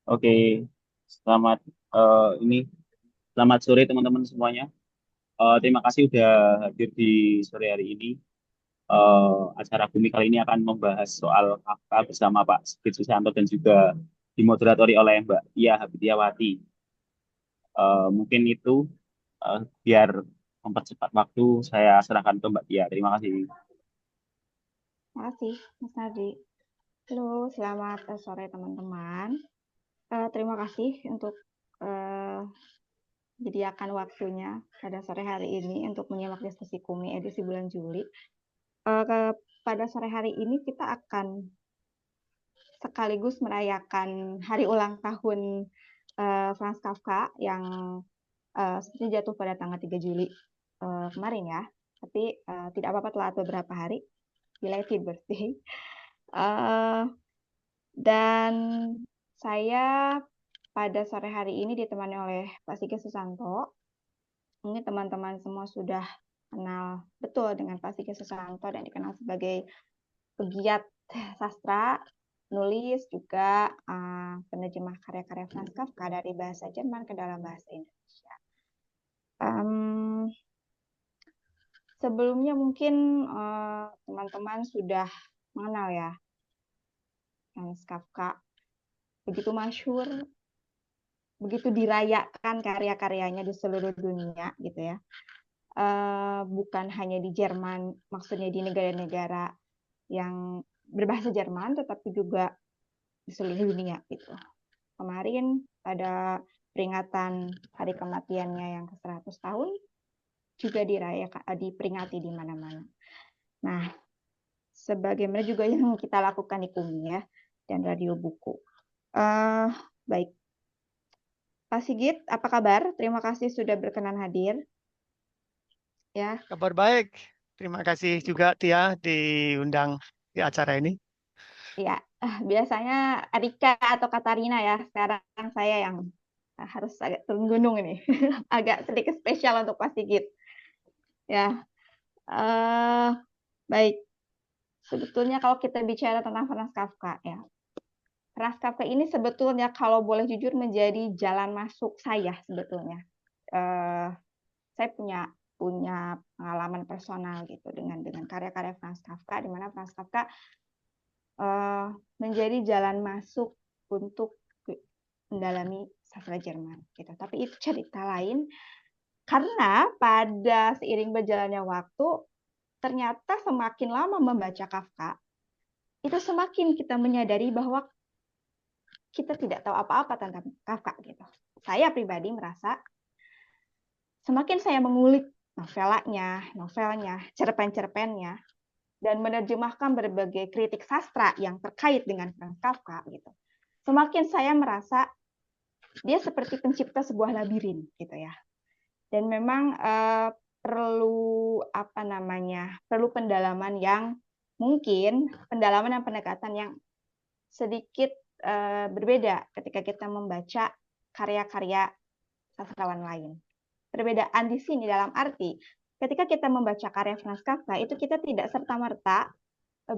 Oke, selamat ini selamat sore teman-teman semuanya. Terima kasih udah hadir di sore hari ini. Acara Bumi kali ini akan membahas soal Kafka bersama Pak Sigit Susanto dan juga dimoderatori oleh Mbak Tia Habibiyawati. Mungkin itu biar mempercepat waktu saya serahkan ke Mbak Tia. Terima kasih. Terima kasih, Mas Nardi. Halo, selamat sore teman-teman. Terima kasih untuk eh, menyediakan waktunya pada sore hari ini untuk menyimak diskusi Kumi edisi bulan Juli. Pada sore hari ini kita akan sekaligus merayakan hari ulang tahun Franz Kafka yang sepertinya jatuh pada tanggal 3 Juli kemarin ya. Tapi tidak apa-apa telat beberapa hari. Belated birthday. Uh, Dan saya pada sore hari ini ditemani oleh Pak Sigit Susanto. Mungkin teman-teman semua sudah kenal betul dengan Pak Sigit Susanto dan dikenal sebagai pegiat sastra, nulis, juga penerjemah karya-karya Franz Kafka dari bahasa Jerman ke dalam bahasa Indonesia. Um, Sebelumnya mungkin teman-teman sudah mengenal ya Franz Kafka. Begitu masyhur, begitu dirayakan karya-karyanya di seluruh dunia gitu ya. Bukan hanya di Jerman, maksudnya di negara-negara yang berbahasa Jerman, tetapi juga di seluruh dunia gitu. Kemarin pada peringatan hari kematiannya yang ke 100 tahun juga dirayakan, diperingati di mana-mana. Nah, sebagaimana juga yang kita lakukan di KUMI ya dan Radio Buku. Uh, Baik, Pak Sigit, apa kabar? Terima kasih sudah berkenan hadir. Ya, Kabar baik. Terima kasih juga Tia diundang di acara ini. ya. Biasanya Rika atau Katarina ya. Sekarang saya yang harus agak turun gunung ini. Agak sedikit spesial untuk Pak Sigit. Ya, eh baik. Sebetulnya kalau kita bicara tentang Franz Kafka ya. Franz Kafka ini sebetulnya kalau boleh jujur menjadi jalan masuk saya sebetulnya. Eh saya punya punya pengalaman personal gitu dengan karya-karya Franz Kafka, di mana Franz Kafka uh, menjadi jalan masuk untuk mendalami sastra Jerman gitu. Tapi itu cerita lain karena pada seiring berjalannya waktu ternyata semakin lama membaca Kafka itu semakin kita menyadari bahwa kita tidak tahu apa-apa tentang Kafka gitu. Saya pribadi merasa semakin saya mengulik novelnya, cerpen-cerpennya, dan menerjemahkan berbagai kritik sastra yang terkait dengan Franz Kafka gitu. Semakin saya merasa dia seperti pencipta sebuah labirin gitu ya. Dan memang perlu apa namanya? Perlu pendalaman yang mungkin pendalaman dan pendekatan yang sedikit berbeda ketika kita membaca karya-karya sastrawan lain. Perbedaan di sini dalam arti ketika kita membaca karya Franz Kafka itu kita tidak serta-merta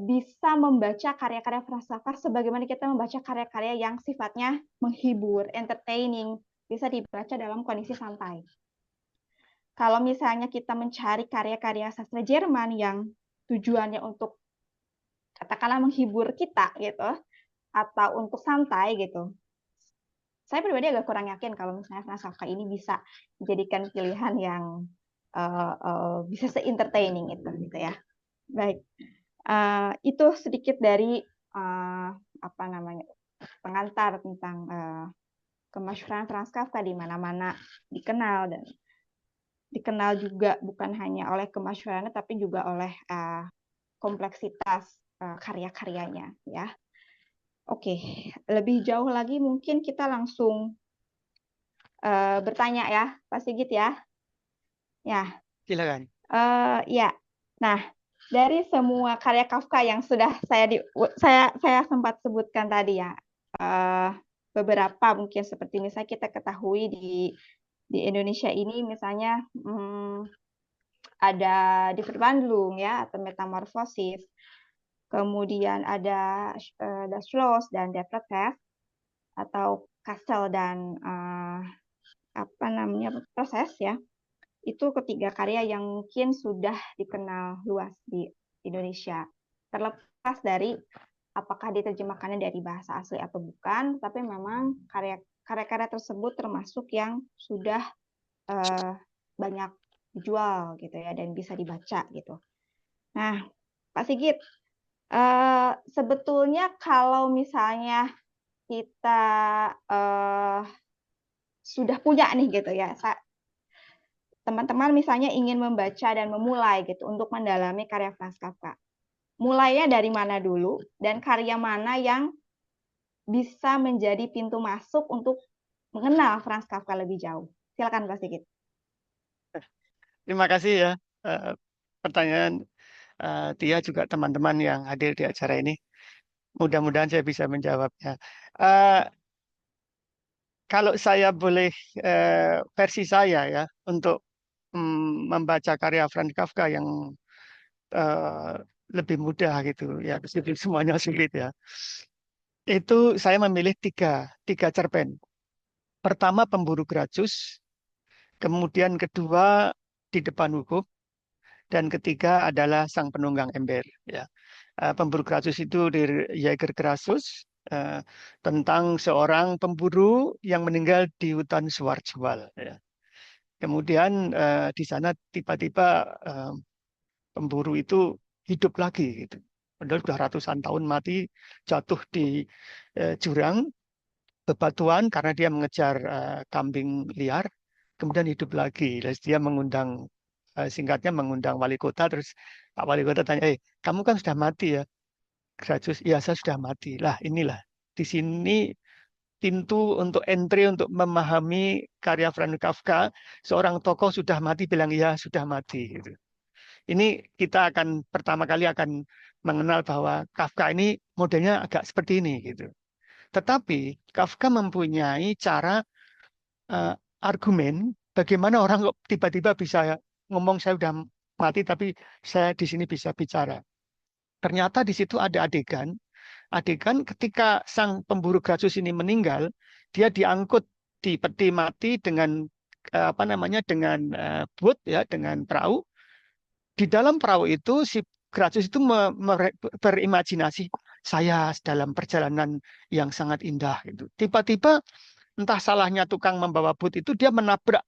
bisa membaca karya-karya Franz Kafka sebagaimana kita membaca karya-karya yang sifatnya menghibur, entertaining, bisa dibaca dalam kondisi santai. Kalau misalnya kita mencari karya-karya sastra Jerman yang tujuannya untuk katakanlah menghibur kita gitu atau untuk santai gitu. Saya pribadi agak kurang yakin kalau misalnya Franz Kafka ini bisa dijadikan pilihan yang bisa se-entertaining itu gitu ya. Baik, itu sedikit dari apa namanya pengantar tentang kemasyhuran Franz Kafka di mana-mana dikenal dan dikenal juga bukan hanya oleh kemasyhurannya tapi juga oleh kompleksitas karya-karyanya ya. Oke, lebih jauh lagi mungkin kita langsung bertanya ya, Pak Sigit ya. Ya, Silakan. ya. Nah, dari semua karya Kafka yang sudah saya sempat sebutkan tadi ya, beberapa mungkin seperti misalnya kita ketahui di Indonesia ini misalnya ada di Bandung ya atau Metamorfosis, kemudian ada Das Schloss dan Der Protest atau Kassel dan proses ya. Itu ketiga karya yang mungkin sudah dikenal luas di Indonesia. Terlepas dari apakah diterjemahkannya dari bahasa asli atau bukan, tapi memang karya-karya tersebut termasuk yang sudah banyak dijual gitu ya dan bisa dibaca gitu. Nah, Pak Sigit, sebetulnya kalau misalnya kita sudah punya nih gitu ya, teman-teman misalnya ingin membaca dan memulai gitu untuk mendalami karya Franz Kafka. Mulainya dari mana dulu dan karya mana yang bisa menjadi pintu masuk untuk mengenal Franz Kafka lebih jauh? Silakan Pak Sigit. Terima kasih ya pertanyaan Tia juga teman-teman yang hadir di acara ini. Mudah-mudahan saya bisa menjawabnya. Eh, Kalau saya boleh versi saya ya untuk membaca karya Franz Kafka yang eh, lebih mudah gitu ya, meskipun semuanya sulit ya. Itu saya memilih tiga cerpen. Pertama Pemburu Gracchus, kemudian kedua Di Depan Hukum, dan ketiga adalah Sang Penunggang Ember. Ya, Pemburu Gracchus itu dari Jaeger Grassus, tentang seorang pemburu yang meninggal di hutan Schwarzwald. Ya. Kemudian di sana tiba-tiba pemburu itu hidup lagi gitu. Padahal sudah ratusan tahun mati, jatuh di jurang bebatuan karena dia mengejar kambing liar, kemudian hidup lagi. Terus dia mengundang, singkatnya mengundang wali kota, terus Pak Wali Kota tanya, kamu kan sudah mati ya, Gracchus? Iya, saya sudah mati. Lah, inilah di sini pintu untuk entry untuk memahami karya Franz Kafka. Seorang tokoh sudah mati bilang iya sudah mati. Gitu. Ini kita akan pertama kali akan mengenal bahwa Kafka ini modelnya agak seperti ini gitu. Tetapi Kafka mempunyai cara argumen bagaimana orang kok tiba-tiba bisa ngomong saya sudah mati tapi saya di sini bisa bicara. Ternyata di situ ada adegan ketika sang pemburu Gracchus ini meninggal, dia diangkut di peti mati dengan dengan boat ya, dengan perahu. Di dalam perahu itu si Gracchus itu berimajinasi saya dalam perjalanan yang sangat indah gitu. Tiba-tiba entah salahnya tukang membawa boot itu dia menabrak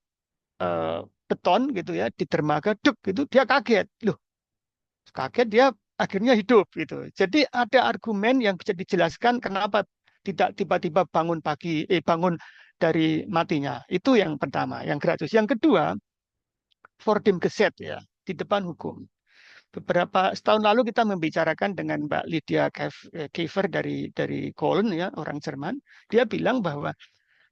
beton gitu ya di dermaga duk gitu dia kaget loh, kaget dia akhirnya hidup gitu. Jadi ada argumen yang bisa dijelaskan kenapa tidak tiba-tiba bangun dari matinya. Itu yang pertama, yang Gracchus. Yang kedua, For dem Gesetz ya, Di Depan Hukum. Beberapa setahun lalu kita membicarakan dengan Mbak Lydia Kiefer dari Köln ya, orang Jerman. Dia bilang bahwa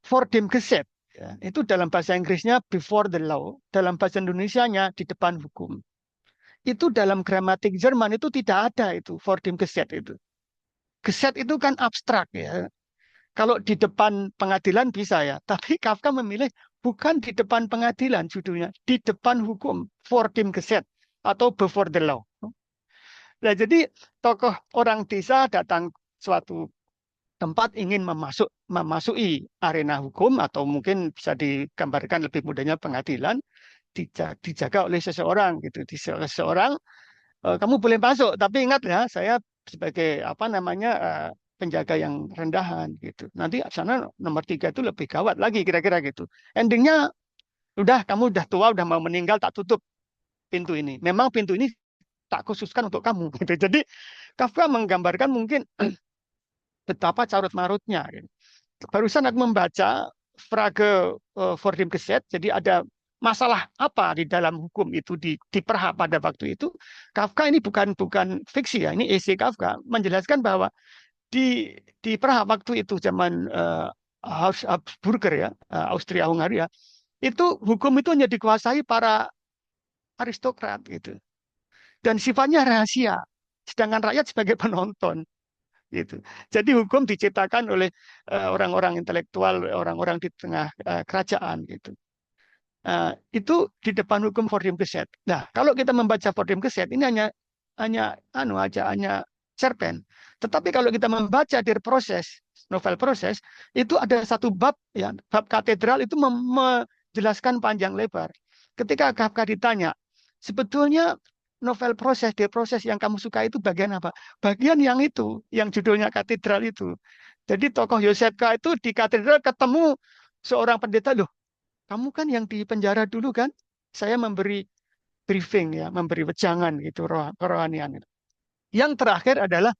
For dem Gesetz ya, itu dalam bahasa Inggrisnya before the law, dalam bahasa Indonesianya di depan hukum. Itu dalam gramatik Jerman itu tidak ada itu For dem Gesetz itu. Gesetz itu kan abstrak ya. Kalau di depan pengadilan bisa ya, tapi Kafka memilih bukan di depan pengadilan judulnya, di depan hukum, For dem Gesetz atau before the law. Nah, jadi tokoh orang desa datang suatu tempat ingin memasuki arena hukum atau mungkin bisa digambarkan lebih mudahnya pengadilan dijaga oleh seseorang gitu. Seseorang kamu boleh masuk tapi ingat ya saya sebagai penjaga yang rendahan gitu. Nanti sana nomor 3 itu lebih gawat lagi kira-kira gitu. Endingnya kamu udah tua udah mau meninggal tak tutup pintu ini. Memang pintu ini tak khususkan untuk kamu gitu. Jadi Kafka menggambarkan mungkin betapa carut marutnya. Gitu. Barusan aku membaca Frage For dem Gesetz, jadi ada masalah apa di dalam hukum itu di Praha pada waktu itu. Kafka ini bukan fiksi ya, ini esai Kafka menjelaskan bahwa di Praha waktu itu zaman Habsburger ya, Austria Hungaria, itu hukum itu hanya dikuasai para aristokrat gitu. Dan sifatnya rahasia, sedangkan rakyat sebagai penonton gitu. Jadi hukum diciptakan oleh orang-orang intelektual, orang-orang di tengah kerajaan gitu. Itu di depan hukum For dem Gesetz. Nah, kalau kita membaca For dem Gesetz ini hanya cerpen. Tetapi kalau kita membaca Der Prozess novel proses, itu ada satu bab, ya, bab katedral itu menjelaskan panjang lebar. Ketika Kafka ditanya, sebetulnya novel proses, de proses yang kamu suka itu bagian apa? Bagian yang itu, yang judulnya katedral itu. Jadi tokoh Yosef K. itu di katedral ketemu seorang pendeta, loh, kamu kan yang di penjara dulu kan? Saya memberi briefing, ya, memberi wejangan gitu, kerohanian itu. Yang terakhir adalah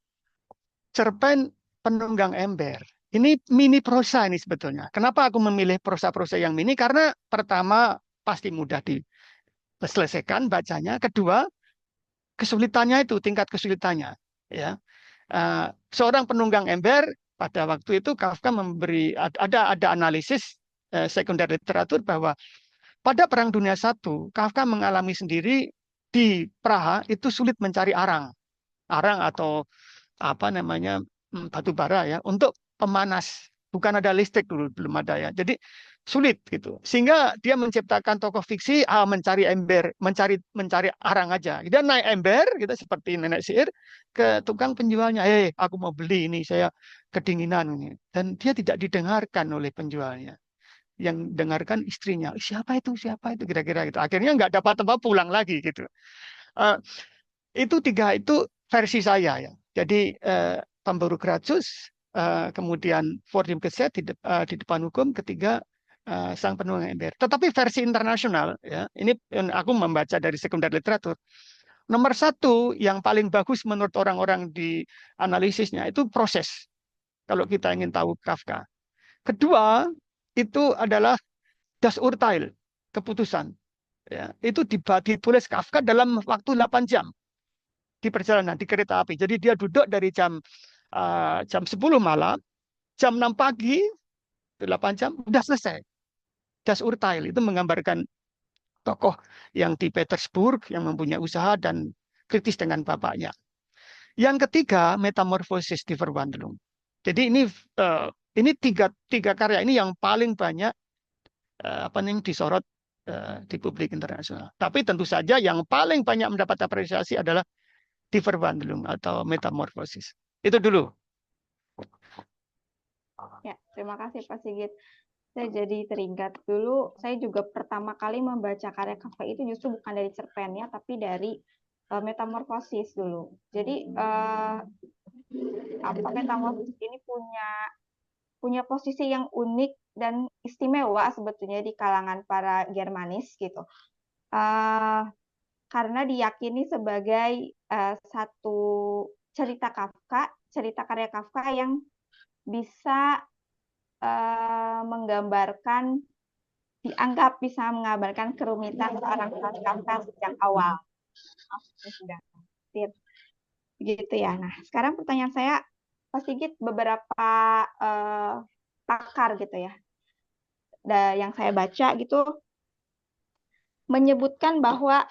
cerpen Penunggang Ember. Ini mini prosa ini sebetulnya. Kenapa aku memilih prosa-prosa yang mini? Karena pertama pasti mudah diselesaikan bacanya. Kedua, kesulitannya itu, tingkat kesulitannya. Ya, seorang penunggang ember pada waktu itu Kafka memberi ada analisis sekunder literatur bahwa pada Perang Dunia I, Kafka mengalami sendiri di Praha itu sulit mencari arang atau apa namanya, batu bara, ya, untuk pemanas. Bukan ada listrik dulu, belum ada, ya. Jadi sulit gitu. Sehingga dia menciptakan tokoh fiksi, mencari ember, mencari arang aja. Dia naik ember gitu seperti nenek sihir ke tukang penjualnya. Aku mau beli ini, saya kedinginan ini. Dan dia tidak didengarkan oleh penjualnya. Yang dengarkan istrinya. Siapa itu? Siapa itu? Kira-kira gitu. Akhirnya nggak dapat tempat pulang lagi gitu. Eh, itu tiga itu versi saya, ya. Jadi pemburu Gracchus, kemudian Fordium Geset di depan hukum, ketiga sang penunggang ember. Tetapi versi internasional, ya, ini aku membaca dari sekunder literatur. Nomor satu yang paling bagus menurut orang-orang di analisisnya itu proses. Kalau kita ingin tahu Kafka. Kedua itu adalah Das Urteil, keputusan. Ya, itu ditulis Kafka dalam waktu 8 jam di perjalanan di kereta api. Jadi dia duduk dari jam 10 malam, jam 6 pagi, 8 jam, udah selesai. Das Urteil itu menggambarkan tokoh yang di Petersburg, yang mempunyai usaha dan kritis dengan bapaknya. Yang ketiga, Metamorphosis di Verwandlung. Jadi ini tiga karya ini yang paling banyak apa nih disorot di publik internasional. Tapi tentu saja yang paling banyak mendapat apresiasi adalah Die Verwandlung atau Metamorphosis. Itu dulu. Ya, terima kasih Pak Sigit. Saya jadi teringat dulu, saya juga pertama kali membaca karya Kafka itu justru bukan dari cerpennya, tapi dari Metamorphosis dulu. Jadi Metamorphosis ini punya posisi yang unik dan istimewa sebetulnya di kalangan para Germanis gitu. Karena diyakini sebagai satu cerita Kafka, cerita karya Kafka yang bisa dianggap bisa menggambarkan kerumitan seorang Kafka sejak awal. Sudah begitu ya. Nah, sekarang pertanyaan saya, Pak Sigit, beberapa pakar gitu ya, yang saya baca gitu menyebutkan bahwa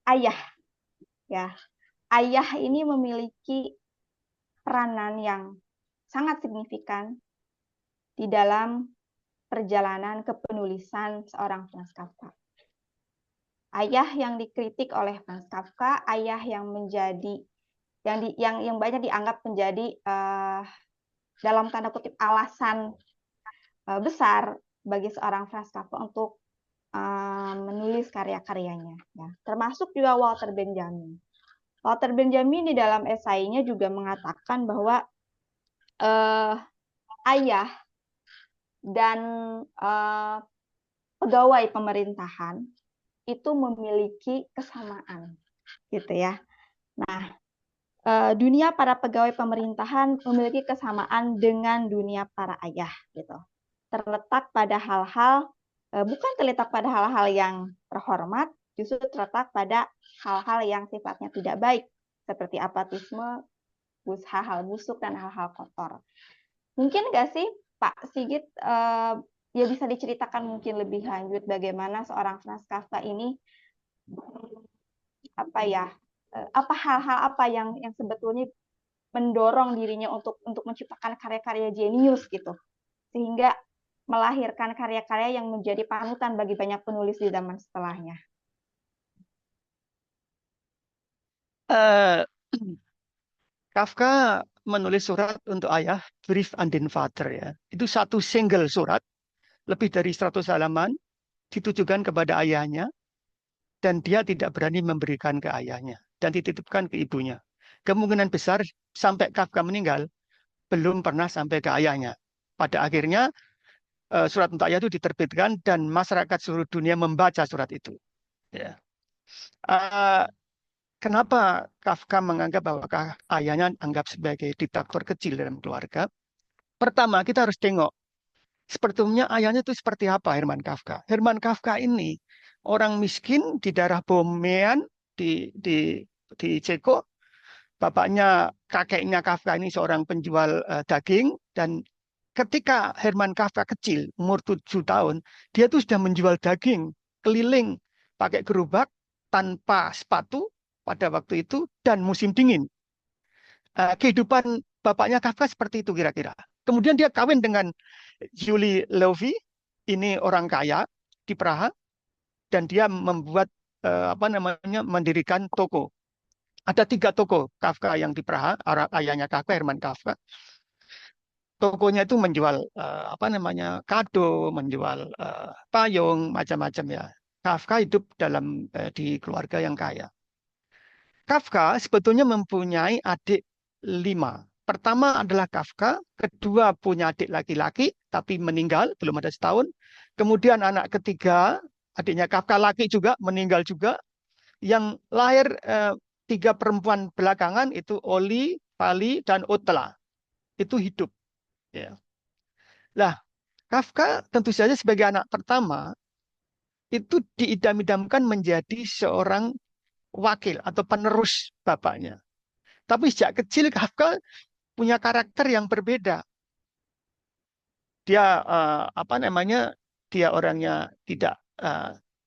ayah ini memiliki peranan yang sangat signifikan di dalam perjalanan kepenulisan seorang Franz Kafka. Ayah yang dikritik oleh Franz Kafka, ayah yang menjadi yang banyak dianggap menjadi dalam tanda kutip alasan besar bagi seorang Franz Kafka untuk menulis karya-karyanya, ya. Termasuk juga Walter Benjamin. Walter Benjamin di dalam esainya juga mengatakan bahwa ayah dan pegawai pemerintahan itu memiliki kesamaan, gitu ya. Nah, dunia para pegawai pemerintahan memiliki kesamaan dengan dunia para ayah, gitu. Terletak pada hal-hal, bukan terletak pada hal-hal yang terhormat, justru terletak pada hal-hal yang sifatnya tidak baik, seperti apatisme, hal-hal busuk, dan hal-hal kotor. Mungkin nggak sih, Pak Sigit, ya bisa diceritakan mungkin lebih lanjut bagaimana seorang Franz Kafka ini apa hal-hal apa yang sebetulnya mendorong dirinya untuk menciptakan karya-karya jenius gitu, sehingga melahirkan karya-karya yang menjadi panutan bagi banyak penulis di zaman setelahnya. Uh, Kafka menulis surat untuk ayah, Brief an den Vater ya. Itu satu single surat, lebih dari 100 halaman, ditujukan kepada ayahnya, dan dia tidak berani memberikan ke ayahnya, dan dititipkan ke ibunya. Kemungkinan besar sampai Kafka meninggal, belum pernah sampai ke ayahnya. Pada akhirnya, surat untuk ayah itu diterbitkan, dan masyarakat seluruh dunia membaca surat itu. Ya. Eh, Kenapa Kafka menganggap bahwa ayahnya anggap sebagai diktator kecil dalam keluarga? Pertama, kita harus tengok sebetulnya ayahnya itu seperti apa Herman Kafka. Herman Kafka ini orang miskin di daerah Bohemian di Ceko. Kakeknya Kafka ini seorang penjual daging, dan ketika Herman Kafka kecil, umur 7 tahun, dia tuh sudah menjual daging keliling pakai gerobak tanpa sepatu pada waktu itu dan musim dingin. Kehidupan bapaknya Kafka seperti itu kira-kira. Kemudian dia kawin dengan Julie Loewy, ini orang kaya di Praha, dan dia membuat mendirikan toko. Ada 3 toko Kafka yang di Praha, ayahnya Kafka, Herman Kafka. Tokonya itu menjual kado, menjual payung, macam-macam ya. Kafka hidup di keluarga yang kaya. Kafka sebetulnya mempunyai adik 5. Pertama adalah Kafka, kedua punya adik laki-laki, tapi meninggal, belum ada setahun. Kemudian anak ketiga, adiknya Kafka laki juga, meninggal juga. Yang lahir 3 perempuan belakangan itu Oli, Pali, dan Otla. Itu hidup. Ya. Lah, Kafka tentu saja sebagai anak pertama, itu diidam-idamkan menjadi seorang wakil atau penerus bapaknya. Tapi sejak kecil Kafka punya karakter yang berbeda. Dia dia orangnya tidak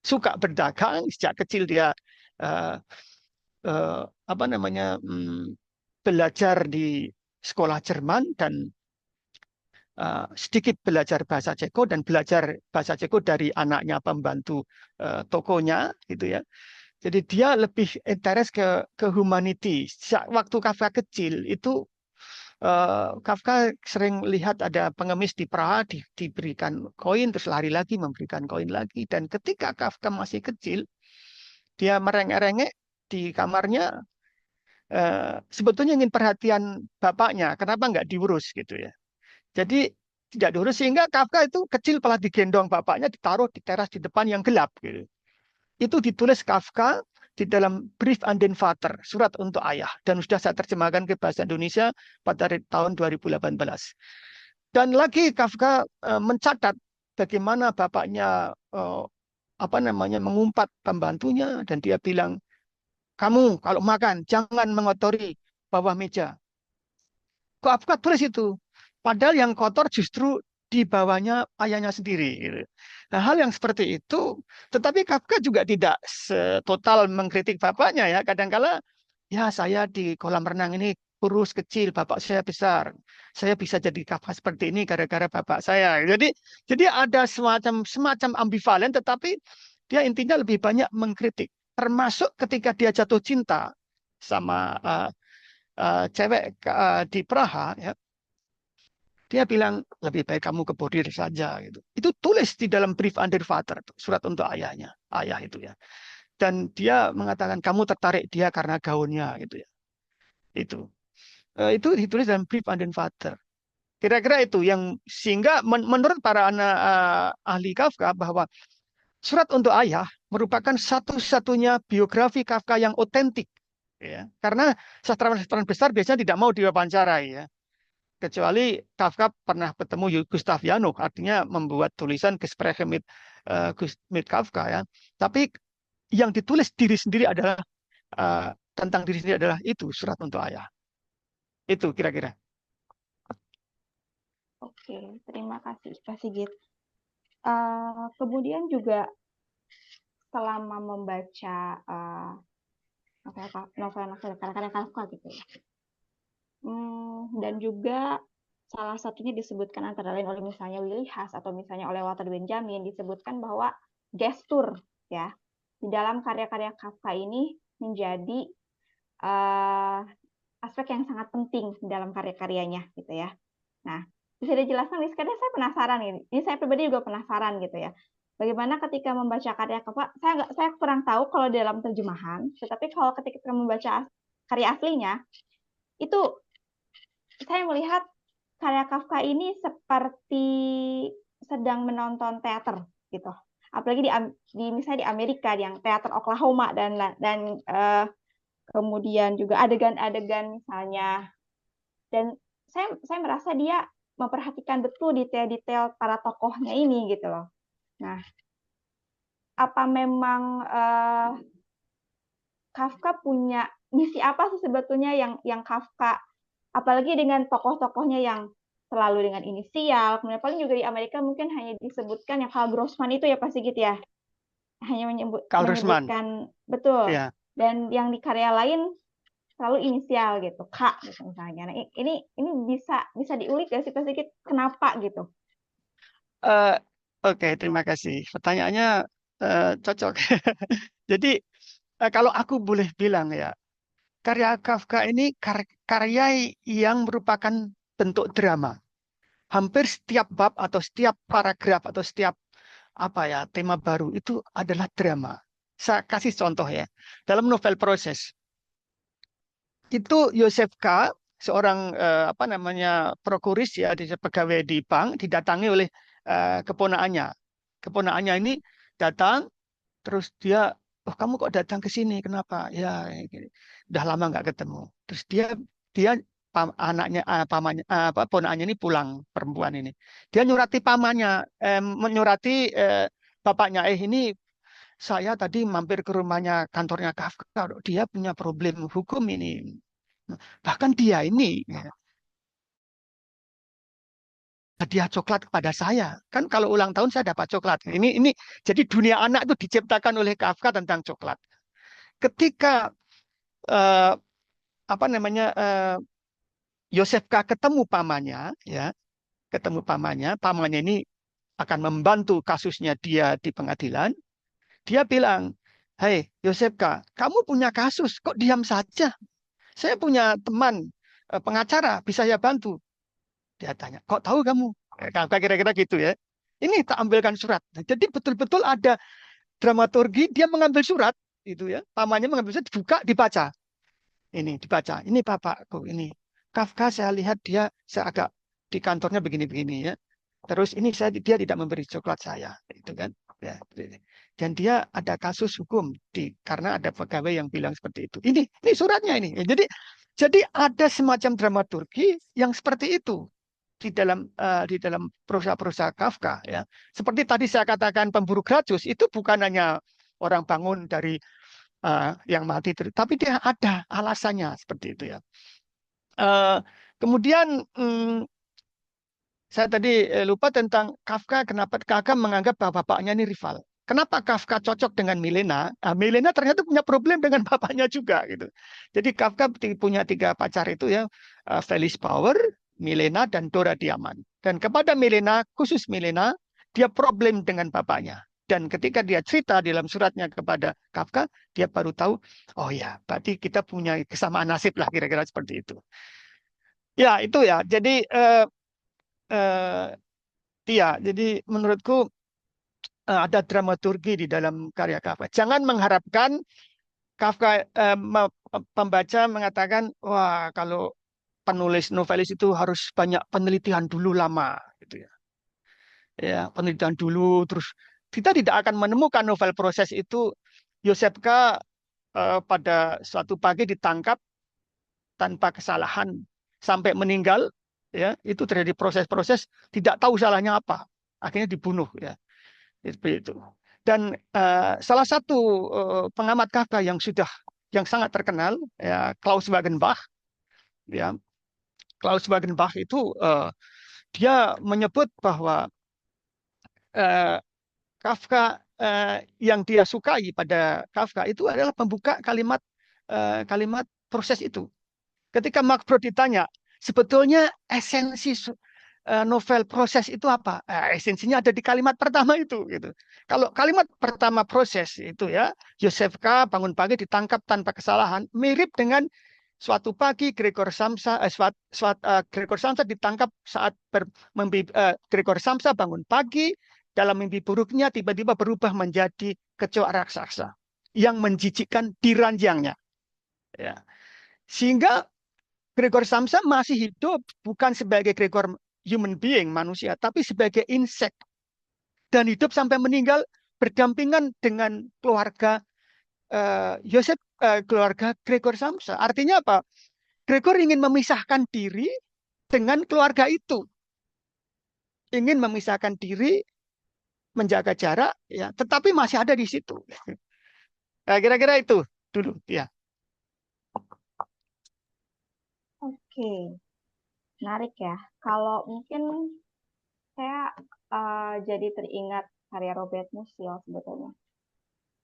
suka berdagang. Sejak kecil dia uh, uh, belajar di sekolah Jerman dan sedikit belajar bahasa Ceko dan belajar bahasa Ceko dari anaknya pembantu tokonya gitu ya. Jadi dia lebih interest ke humanity. Waktu Kafka kecil itu Kafka sering lihat ada pengemis di Praha diberikan koin terus lari lagi memberikan koin lagi, dan ketika Kafka masih kecil dia merengek-rengek di kamarnya, sebetulnya ingin perhatian bapaknya, kenapa nggak diurus gitu ya. Jadi tidak diurus sehingga Kafka itu kecil malah digendong bapaknya ditaruh di teras di depan yang gelap gitu. Itu ditulis Kafka di dalam Brief an den Vater, surat untuk ayah, dan sudah saya terjemahkan ke bahasa Indonesia pada tahun 2018. Dan lagi Kafka mencatat bagaimana bapaknya mengumpat pembantunya, dan dia bilang, kamu kalau makan jangan mengotori bawah meja. Kafka tulis itu. Padahal yang kotor justru di bawahnya ayahnya sendiri. Gitu. Nah, hal yang seperti itu, tetapi Kafka juga tidak total mengkritik bapaknya ya. Kadangkala, ya saya di kolam renang ini kurus kecil, bapak saya besar. Saya bisa jadi Kafka seperti ini gara-gara bapak saya. Jadi ada semacam ambivalen, tetapi dia intinya lebih banyak mengkritik. Termasuk ketika dia jatuh cinta sama cewek di Praha, ya, dia bilang lebih baik kamu ke Bordir saja gitu. Itu tulis di dalam Brief an den Vater, surat untuk ayahnya, ayah itu ya. Dan dia mengatakan kamu tertarik dia karena gaunnya gitu ya. Itu ditulis dalam Brief an den Vater. Kira-kira itu yang sehingga menurut para anak ahli Kafka bahwa surat untuk ayah merupakan satu-satunya biografi Kafka yang otentik. Ya. Karena sastrawan-sastrawan besar biasanya tidak mau diwawancarai ya. Kecuali Kafka pernah bertemu Gustav Janosch, artinya membuat tulisan Gespräche mit Kafka ya. Tapi yang ditulis diri sendiri adalah tentang diri sendiri adalah itu surat untuk ayah. Itu kira-kira. Oke, terima kasih Pak Sigit. Kemudian juga selama membaca novel-novel karya-karya Kafka gitu ya. Dan juga salah satunya disebutkan antara lain oleh misalnya Willy Haas atau misalnya oleh Walter Benjamin, disebutkan bahwa gestur ya di dalam karya-karya Kafka ini menjadi aspek yang sangat penting dalam karya-karyanya gitu ya. Nah, bisa dijelaskan nih, karena saya penasaran ini. Ini saya pribadi juga penasaran gitu ya. Bagaimana ketika membaca karya Kafka, saya kurang tahu kalau dalam terjemahan, tetapi kalau ketika membaca karya aslinya, itu saya melihat karya Kafka ini seperti sedang menonton teater gitu. Apalagi misalnya di Amerika, yang teater Oklahoma dan kemudian juga adegan-adegan misalnya. Dan saya merasa dia memperhatikan betul detail-detail para tokohnya ini gitu loh. Nah, apa memang Kafka punya misi apa sih sebetulnya yang Kafka, apalagi dengan tokoh-tokohnya yang selalu dengan inisial, kemudian paling juga di Amerika mungkin hanya disebutkan yang Karl Grossman itu ya pasti gitu ya, hanya Karl Rusman, menyebutkan betul, ya. dan yang di karya lain selalu inisial gitu, K gitu misalnya. Nah, ini bisa diulik gak sih Pak Sigit kenapa gitu? Eh, Oke, terima kasih. Pertanyaannya cocok. Jadi kalau aku boleh bilang ya, karya Kafka ini karya yang merupakan bentuk drama. Hampir setiap bab atau setiap paragraf atau setiap apa ya tema baru itu adalah drama. Saya kasih contoh ya. Dalam novel Proses itu Yosef K, seorang apa namanya prokuris ya, pegawai di bank, didatangi oleh keponaannya. Keponaannya ini datang, terus dia, oh kamu kok datang ke sini? Kenapa? Ya, gini. Udah lama nggak ketemu. Terus dia anaknya pamannya apa ponakannya ini pulang, perempuan ini. Dia nyurati pamannya, menyurati bapaknya, ini saya tadi mampir ke rumahnya, kantornya Kafka. Dia punya problem hukum ini. Bahkan dia ini ya, hadiah coklat kepada saya. Kan kalau ulang tahun saya dapat coklat. Ini jadi dunia anak itu diciptakan oleh Kafka tentang coklat. Ketika eh, apa namanya Yosefka ketemu pamannya, ya, ketemu pamannya ini akan membantu kasusnya dia di pengadilan. Dia bilang, "Hei Yosefka, kamu punya kasus, kok diam saja? Saya punya teman pengacara, bisa saya bantu." Dia tanya, "Kok tahu kamu?" Kira-kira gitu ya. Ini tak ambilkan surat. Jadi betul-betul ada dramaturgi, dia mengambil surat itu ya. Pamannya mengambil surat, dibuka, dibaca. Ini dibaca. Ini bapakku ini. Kafka saya lihat dia agak di kantornya begini-begini ya. Terus ini dia tidak memberi coklat saya, itu kan. Ya, dan dia ada kasus hukum karena ada pegawai yang bilang seperti itu. Ini suratnya ini. Jadi ada semacam dramaturgi yang seperti itu di dalam prosa-prosa Kafka ya. Seperti tadi saya katakan pemburu Gracchus itu bukan hanya orang bangun dari yang mati, tapi dia ada alasannya seperti itu ya. Eh, Kemudian saya tadi lupa tentang Kafka. Kenapa Kafka menganggap bahwa bapaknya ini rival? Kenapa Kafka cocok dengan Milena? Milena ternyata punya problem dengan bapaknya juga gitu. Jadi Kafka punya 3 pacar itu ya, Felice Bauer, Milena, dan Dora Diamond. Dan kepada Milena, khusus Milena, dia problem dengan bapaknya. Dan ketika dia cerita dalam suratnya kepada Kafka, dia baru tahu, oh ya, berarti kita punya kesamaan nasib lah, kira-kira seperti itu. Ya, itu ya. Jadi eh, iya, jadi menurutku ada dramaturgi di dalam karya Kafka. Jangan mengharapkan Kafka pembaca mengatakan, wah kalau penulis novelis itu harus banyak penelitian dulu lama, gitu ya. Ya, penelitian dulu, terus kita tidak akan menemukan novel Proses itu Yosef K pada suatu pagi ditangkap tanpa kesalahan sampai meninggal, ya itu terjadi proses-proses tidak tahu salahnya apa, akhirnya dibunuh ya. Seperti itu. Dan salah satu pengamat Kafka yang sangat terkenal ya Klaus Wagenbach ya. Klaus Wagenbach itu dia menyebut bahwa eh, Kafka yang dia sukai pada Kafka itu adalah pembuka kalimat proses itu. Ketika Mark Brod ditanya, sebetulnya esensi novel Proses itu apa? Esensinya ada di kalimat pertama itu. Gitu. Kalau kalimat pertama Proses itu ya, Yosef K. bangun pagi ditangkap tanpa kesalahan, mirip dengan Suatu pagi Gregor Samsa Gregor Samsa ditangkap saat Gregor Samsa bangun pagi, dalam mimpi buruknya tiba-tiba berubah menjadi kecoa raksasa yang menjijikkan di ranjangnya. Ya. Sehingga Gregor Samsa masih hidup bukan sebagai Gregor human being, manusia, tapi sebagai insek. Dan hidup sampai meninggal berdampingan dengan keluarga Yosef, keluarga Gregor Samsa. Artinya apa? Gregor ingin memisahkan diri dengan keluarga itu. Ingin memisahkan diri, menjaga jarak, ya, tetapi masih ada di situ. Nah, kira-kira itu dulu, ya. Oke, menarik ya. Kalau mungkin saya jadi teringat karya Robert Musil sebetulnya.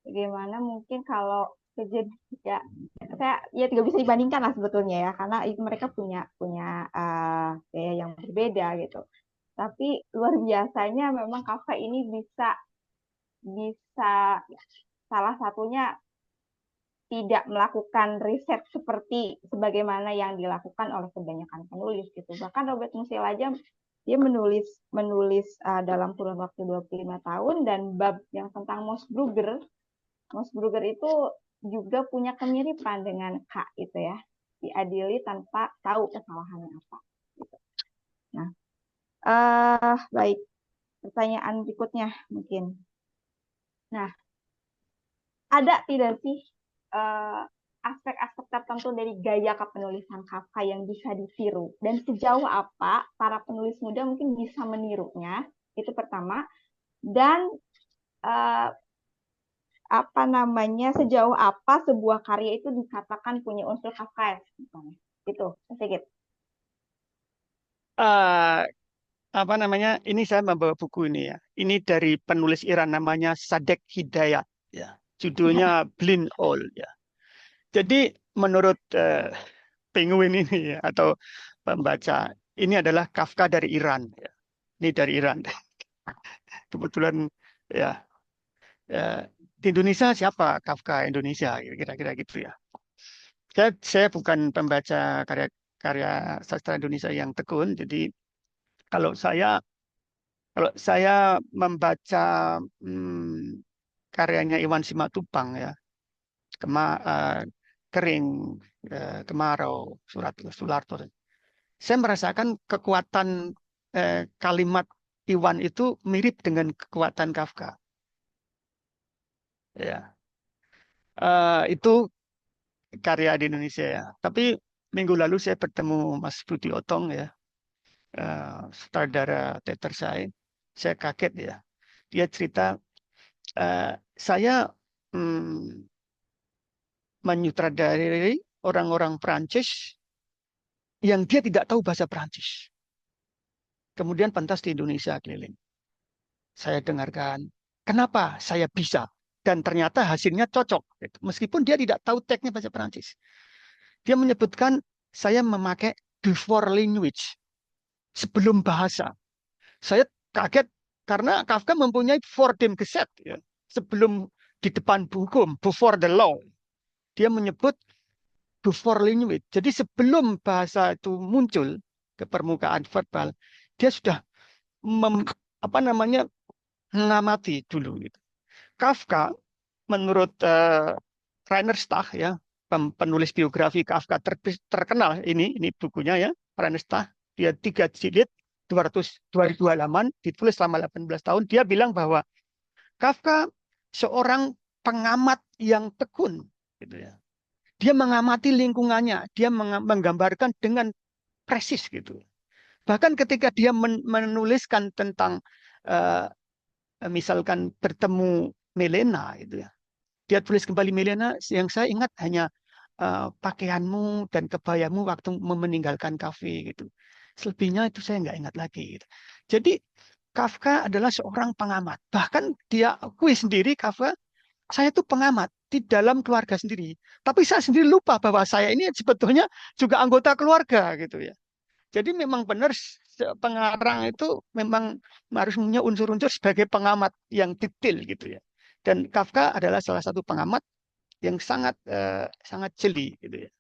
Bagaimana mungkin kalau kejadian ya saya ya tidak bisa dibandingkan lah sebetulnya ya karena itu mereka punya punya gaya yang berbeda gitu. Tapi luar biasanya memang Kafka ini bisa bisa salah satunya tidak melakukan riset seperti sebagaimana yang dilakukan oleh kebanyakan penulis gitu. Bahkan Robert Musil aja dia menulis dalam kurun waktu 25 tahun dan bab yang tentang Mossbrugger itu juga punya kemiripan dengan K itu ya. Diadili tanpa tahu kesalahannya apa. Gitu. Nah, baik. Pertanyaan berikutnya mungkin. Nah, ada tidak sih aspek-aspek tertentu dari gaya kepenulisan Kafka yang bisa ditiru? Dan sejauh apa para penulis muda mungkin bisa menirunya? Itu pertama. Dan apa namanya sejauh apa sebuah karya itu dikatakan punya unsur Kafkaes misalnya itu sedikit. Apa namanya? Ini saya membawa buku ini ya. Ini dari penulis Iran namanya Sadek Hidayat. Ya, judulnya Blind Owl. Ya. Jadi menurut Penguin ini ya, atau pembaca ini adalah Kafka dari Iran. Ya. Ini dari Iran. Kebetulan ya, di Indonesia siapa Kafka Indonesia kira-kira gitu ya. Saya bukan pembaca karya sastra Indonesia yang tekun, jadi kalau saya membaca karyanya Iwan Simatupang ya, Kering, Kemarau, Sularto, saya merasakan kekuatan kalimat Iwan itu mirip dengan kekuatan Kafka. Ya, itu karya di Indonesia ya. Tapi minggu lalu saya bertemu Mas Budi Otong ya, sutradara teater saya kaget ya. Dia cerita saya menyutradari orang-orang Prancis yang dia tidak tahu bahasa Prancis. Kemudian pentas di Indonesia keliling. Saya dengarkan, kenapa saya bisa? Dan ternyata hasilnya cocok. Meskipun dia tidak tahu teksnya bahasa Prancis. Dia menyebutkan, saya memakai before language. Sebelum bahasa. Saya kaget karena Kafka mempunyai vor dem Gesetz. Ya. Sebelum di depan hukum, before the law. Dia menyebut before language. Jadi sebelum bahasa itu muncul ke permukaan verbal, dia sudah mengamati dulu. Gitu. Kafka, menurut Rainer Stach, ya, penulis biografi Kafka terkenal, ini bukunya ya, Rainer Stach, dia 3 jilid, 2000 halaman, ditulis selama 18 tahun. Dia bilang bahwa Kafka seorang pengamat yang tekun, gitu ya. Dia mengamati lingkungannya, dia menggambarkan dengan presis gitu. Bahkan ketika dia menuliskan tentang misalkan bertemu Milena gitu ya. Dia tulis kembali Milena, yang saya ingat hanya pakaianmu dan kebayamu waktu meninggalkan kafe gitu. Selebihnya itu saya nggak ingat lagi gitu. Jadi Kafka adalah seorang pengamat. Bahkan dia akui sendiri Kafka, saya itu pengamat di dalam keluarga sendiri. Tapi saya sendiri lupa bahwa saya ini sebetulnya juga anggota keluarga gitu ya. Jadi memang benar pengarang itu memang harus punya unsur-unsur sebagai pengamat yang detail gitu ya. Dan Kafka adalah salah satu pengamat yang sangat sangat jeli gitu ya.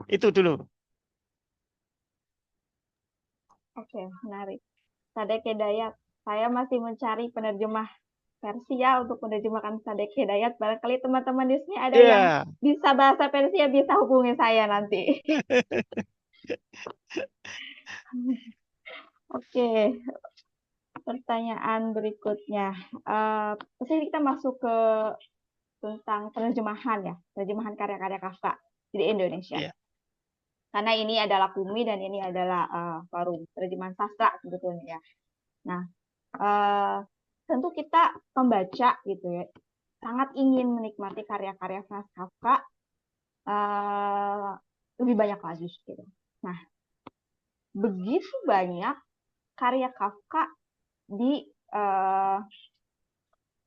Itu dulu. Oke, menarik. Sadek Hidayat. Saya masih mencari penerjemah Persia untuk menerjemahkan Sadek Hidayat. Barangkali teman-teman di sini ada yang Iya. bisa bahasa Persia, bisa hubungi saya nanti. Oke, pertanyaan berikutnya. Pasti kita masuk ke tentang penerjemahan ya, penerjemahan karya-karya Kafka di Indonesia. Iya. Karena ini adalah Bumi dan ini adalah forum terjemahan sastra sebetulnya ya. Nah, tentu kita pembaca gitu ya, sangat ingin menikmati karya-karya Franz Kafka lebih banyak lagi gitu. Nah, begitu banyak karya Kafka di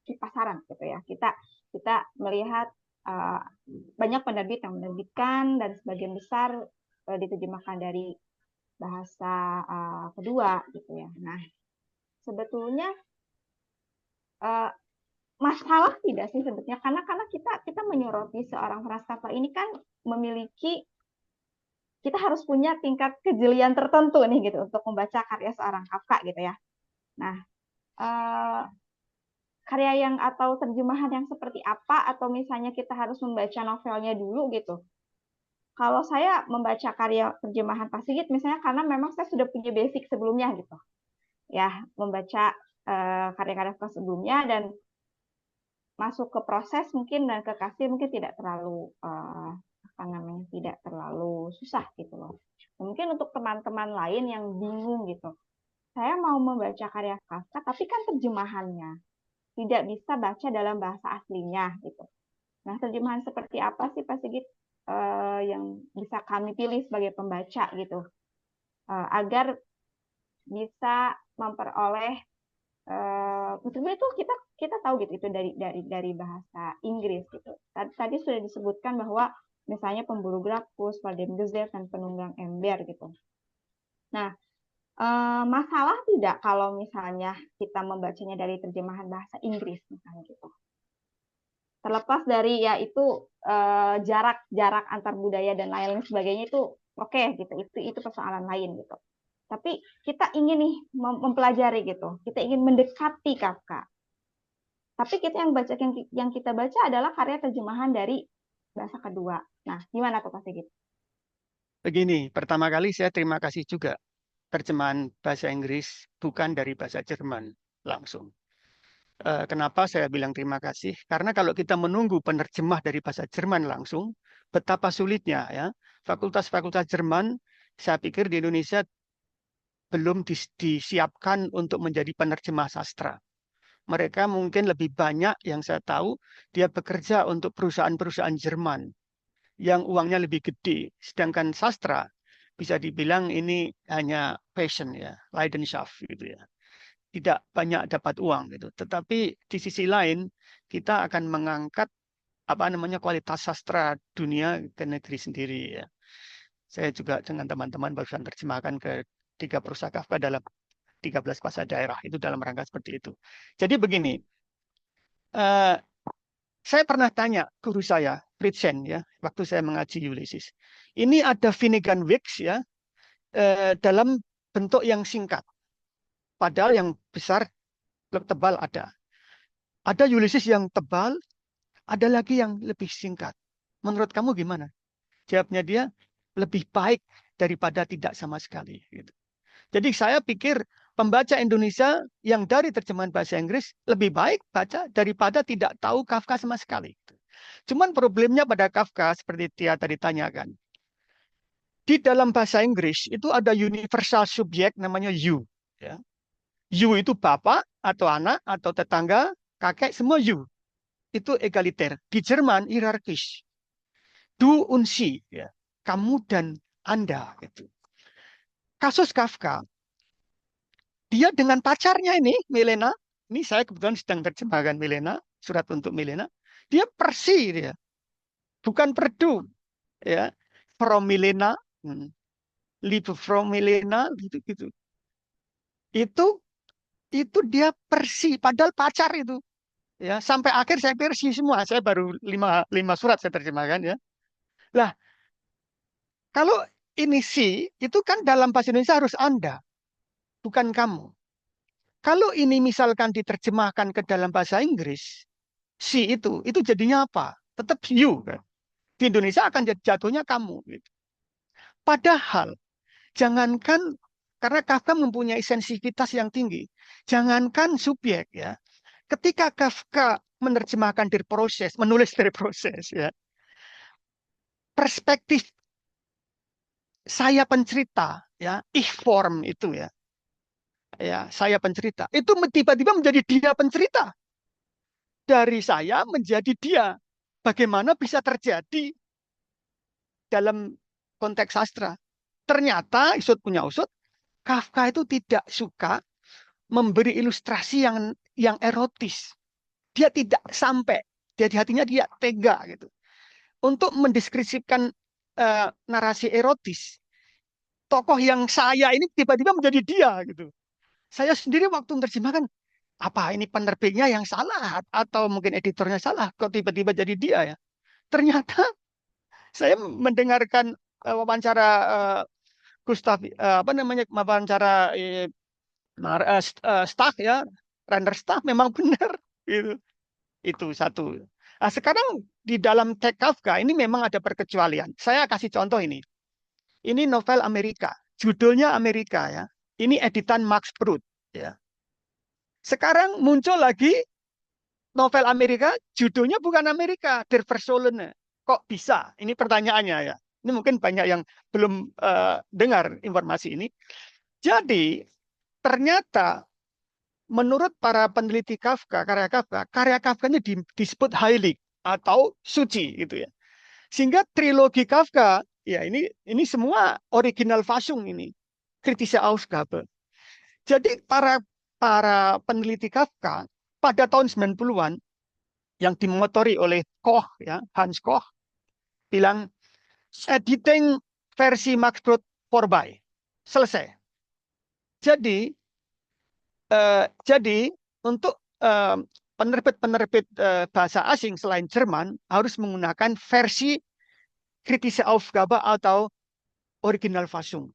di pasaran gitu ya. Kita melihat banyak penerbit yang menerbitkan dan sebagian besar diterjemahkan dari bahasa kedua gitu ya. Nah, sebetulnya masalah tidak sih sebetulnya karena kita menyoroti seorang Franz Kafka ini kan memiliki, kita harus punya tingkat kejelian tertentu nih gitu untuk membaca karya seorang Kafka gitu ya. Nah, karya yang atau terjemahan yang seperti apa, atau misalnya kita harus membaca novelnya dulu gitu. Kalau saya membaca karya terjemahan Pak Sigit misalnya karena memang saya sudah punya basic sebelumnya gitu. Ya, membaca karya-karya sebelumnya dan masuk ke proses mungkin dan ke kasih mungkin tidak terlalu apa namanya, tidak terlalu susah gitu loh. Mungkin untuk teman-teman lain yang bingung gitu, saya mau membaca karya Kafka tapi kan terjemahannya tidak bisa baca dalam bahasa aslinya gitu. Nah, terjemahan seperti apa sih Pak Sigit yang bisa kami pilih sebagai pembaca gitu agar bisa memperoleh meskipun itu kita tahu gitu itu dari bahasa Inggris gitu. Tadi sudah disebutkan bahwa misalnya Pemburu Grapus, Padem Gezer, dan Penunggang Ember gitu. Nah, masalah tidak kalau misalnya kita membacanya dari terjemahan bahasa Inggris misalnya gitu. Terlepas dari ya itu jarak antar budaya dan lain-lain sebagainya itu oke gitu. Itu persoalan lain gitu. Tapi kita ingin nih mempelajari gitu. Kita ingin mendekati Kafka. Tapi kita yang kita baca adalah karya terjemahan dari bahasa kedua. Nah, gimana tuh Pak Sigit? Begini, pertama kali saya terima kasih juga terjemahan bahasa Inggris bukan dari bahasa Jerman langsung. Kenapa saya bilang terima kasih? Karena kalau kita menunggu penerjemah dari bahasa Jerman langsung, betapa sulitnya ya. Fakultas-fakultas Jerman, saya pikir di Indonesia belum disiapkan untuk menjadi penerjemah sastra. Mereka mungkin lebih banyak yang saya tahu, dia bekerja untuk perusahaan-perusahaan Jerman yang uangnya lebih gede. Sedangkan sastra bisa dibilang ini hanya passion ya, Leidenschaft gitu ya. Tidak banyak dapat uang gitu. Tetapi di sisi lain kita akan mengangkat apa namanya kualitas sastra dunia ke negeri sendiri ya. Saya juga dengan teman-teman barusan terjemahkan ke 3 pusaka Kafka dalam 13 bahasa daerah itu dalam rangka seperti itu. Jadi begini, eh, saya pernah tanya guru saya, Fritzen ya, waktu saya mengaji Ulysses. Ini ada Finnegan Wicks ya, dalam bentuk yang singkat. Padahal yang besar, tebal ada. Ada Ulysses yang tebal, ada lagi yang lebih singkat. Menurut kamu gimana? Jawabnya dia, lebih baik daripada tidak sama sekali. Gitu. Jadi saya pikir pembaca Indonesia yang dari terjemahan bahasa Inggris lebih baik baca daripada tidak tahu Kafka sama sekali. Cuman problemnya pada Kafka seperti Tia tadi tanyakan. Di dalam bahasa Inggris itu ada universal subjek namanya you. Ya. You itu bapak atau anak atau tetangga, kakek, semua you. Itu egaliter. Di Jerman hierarkis. Du und sie. Ya. Kamu dan Anda. Gitu. Kasus Kafka, dia dengan pacarnya ini, Milena, ini saya kebetulan sedang terjemahkan Milena, surat untuk Milena, dia persi dia, bukan perdu, ya, from Milena, live from Milena, gitu-gitu. Itu dia persi, padahal pacar itu, ya, sampai akhir saya persi semua, saya baru lima surat saya terjemahkan, ya. Lah, Kalau ini si, itu kan dalam bahasa Indonesia harus Anda, bukan kamu. Kalau ini misalkan diterjemahkan ke dalam bahasa Inggris, si itu jadinya apa? Tetap you kan. Di Indonesia akan jatuhnya kamu. Gitu. Padahal, jangankan karena Kafka mempunyai sensitivitas yang tinggi, jangankan subjek ya. Ketika Kafka menerjemahkan dari proses, menulis dari proses ya, perspektif saya pencerita ya, ich form itu ya saya pencerita itu tiba-tiba menjadi dia pencerita, dari saya menjadi dia. Bagaimana bisa terjadi dalam konteks sastra? Ternyata usut punya usut, Kafka itu tidak suka memberi ilustrasi yang erotis. Dia tidak sampai, dia di hatinya dia tega gitu untuk mendeskripsikan narasi erotis. Tokoh yang saya ini tiba-tiba menjadi dia gitu. Saya sendiri waktu menerjemahkan, apa ini penerbitnya yang salah atau mungkin editornya salah kok tiba-tiba jadi dia ya. Ternyata saya mendengarkan wawancara Gustav apa namanya wawancara staff ya, render staff memang benar gitu. Itu satu. Nah, sekarang di dalam teks Kafka ini memang ada perkecualian. Saya kasih contoh ini. Ini novel Amerika, judulnya Amerika ya. Ini editan Max Brod ya. Sekarang muncul lagi novel Amerika, judulnya bukan Amerika, Der Versohlene. Kok bisa? Ini pertanyaannya ya. Ini mungkin banyak yang belum dengar informasi ini. Jadi ternyata menurut para peneliti Kafka, karya Kafka ini disebut heilig atau suci gitu ya. Sehingga trilogi Kafka ya ini semua original Fassung ini, kritische Ausgabe. Jadi para peneliti Kafka pada tahun 90-an yang dimotori oleh Koch ya, Hans Koch bilang editing versi Max Brod vorbei. Selesai. Jadi untuk penerbit-penerbit bahasa asing selain Jerman harus menggunakan versi kritische Aufgabe atau original Fassung.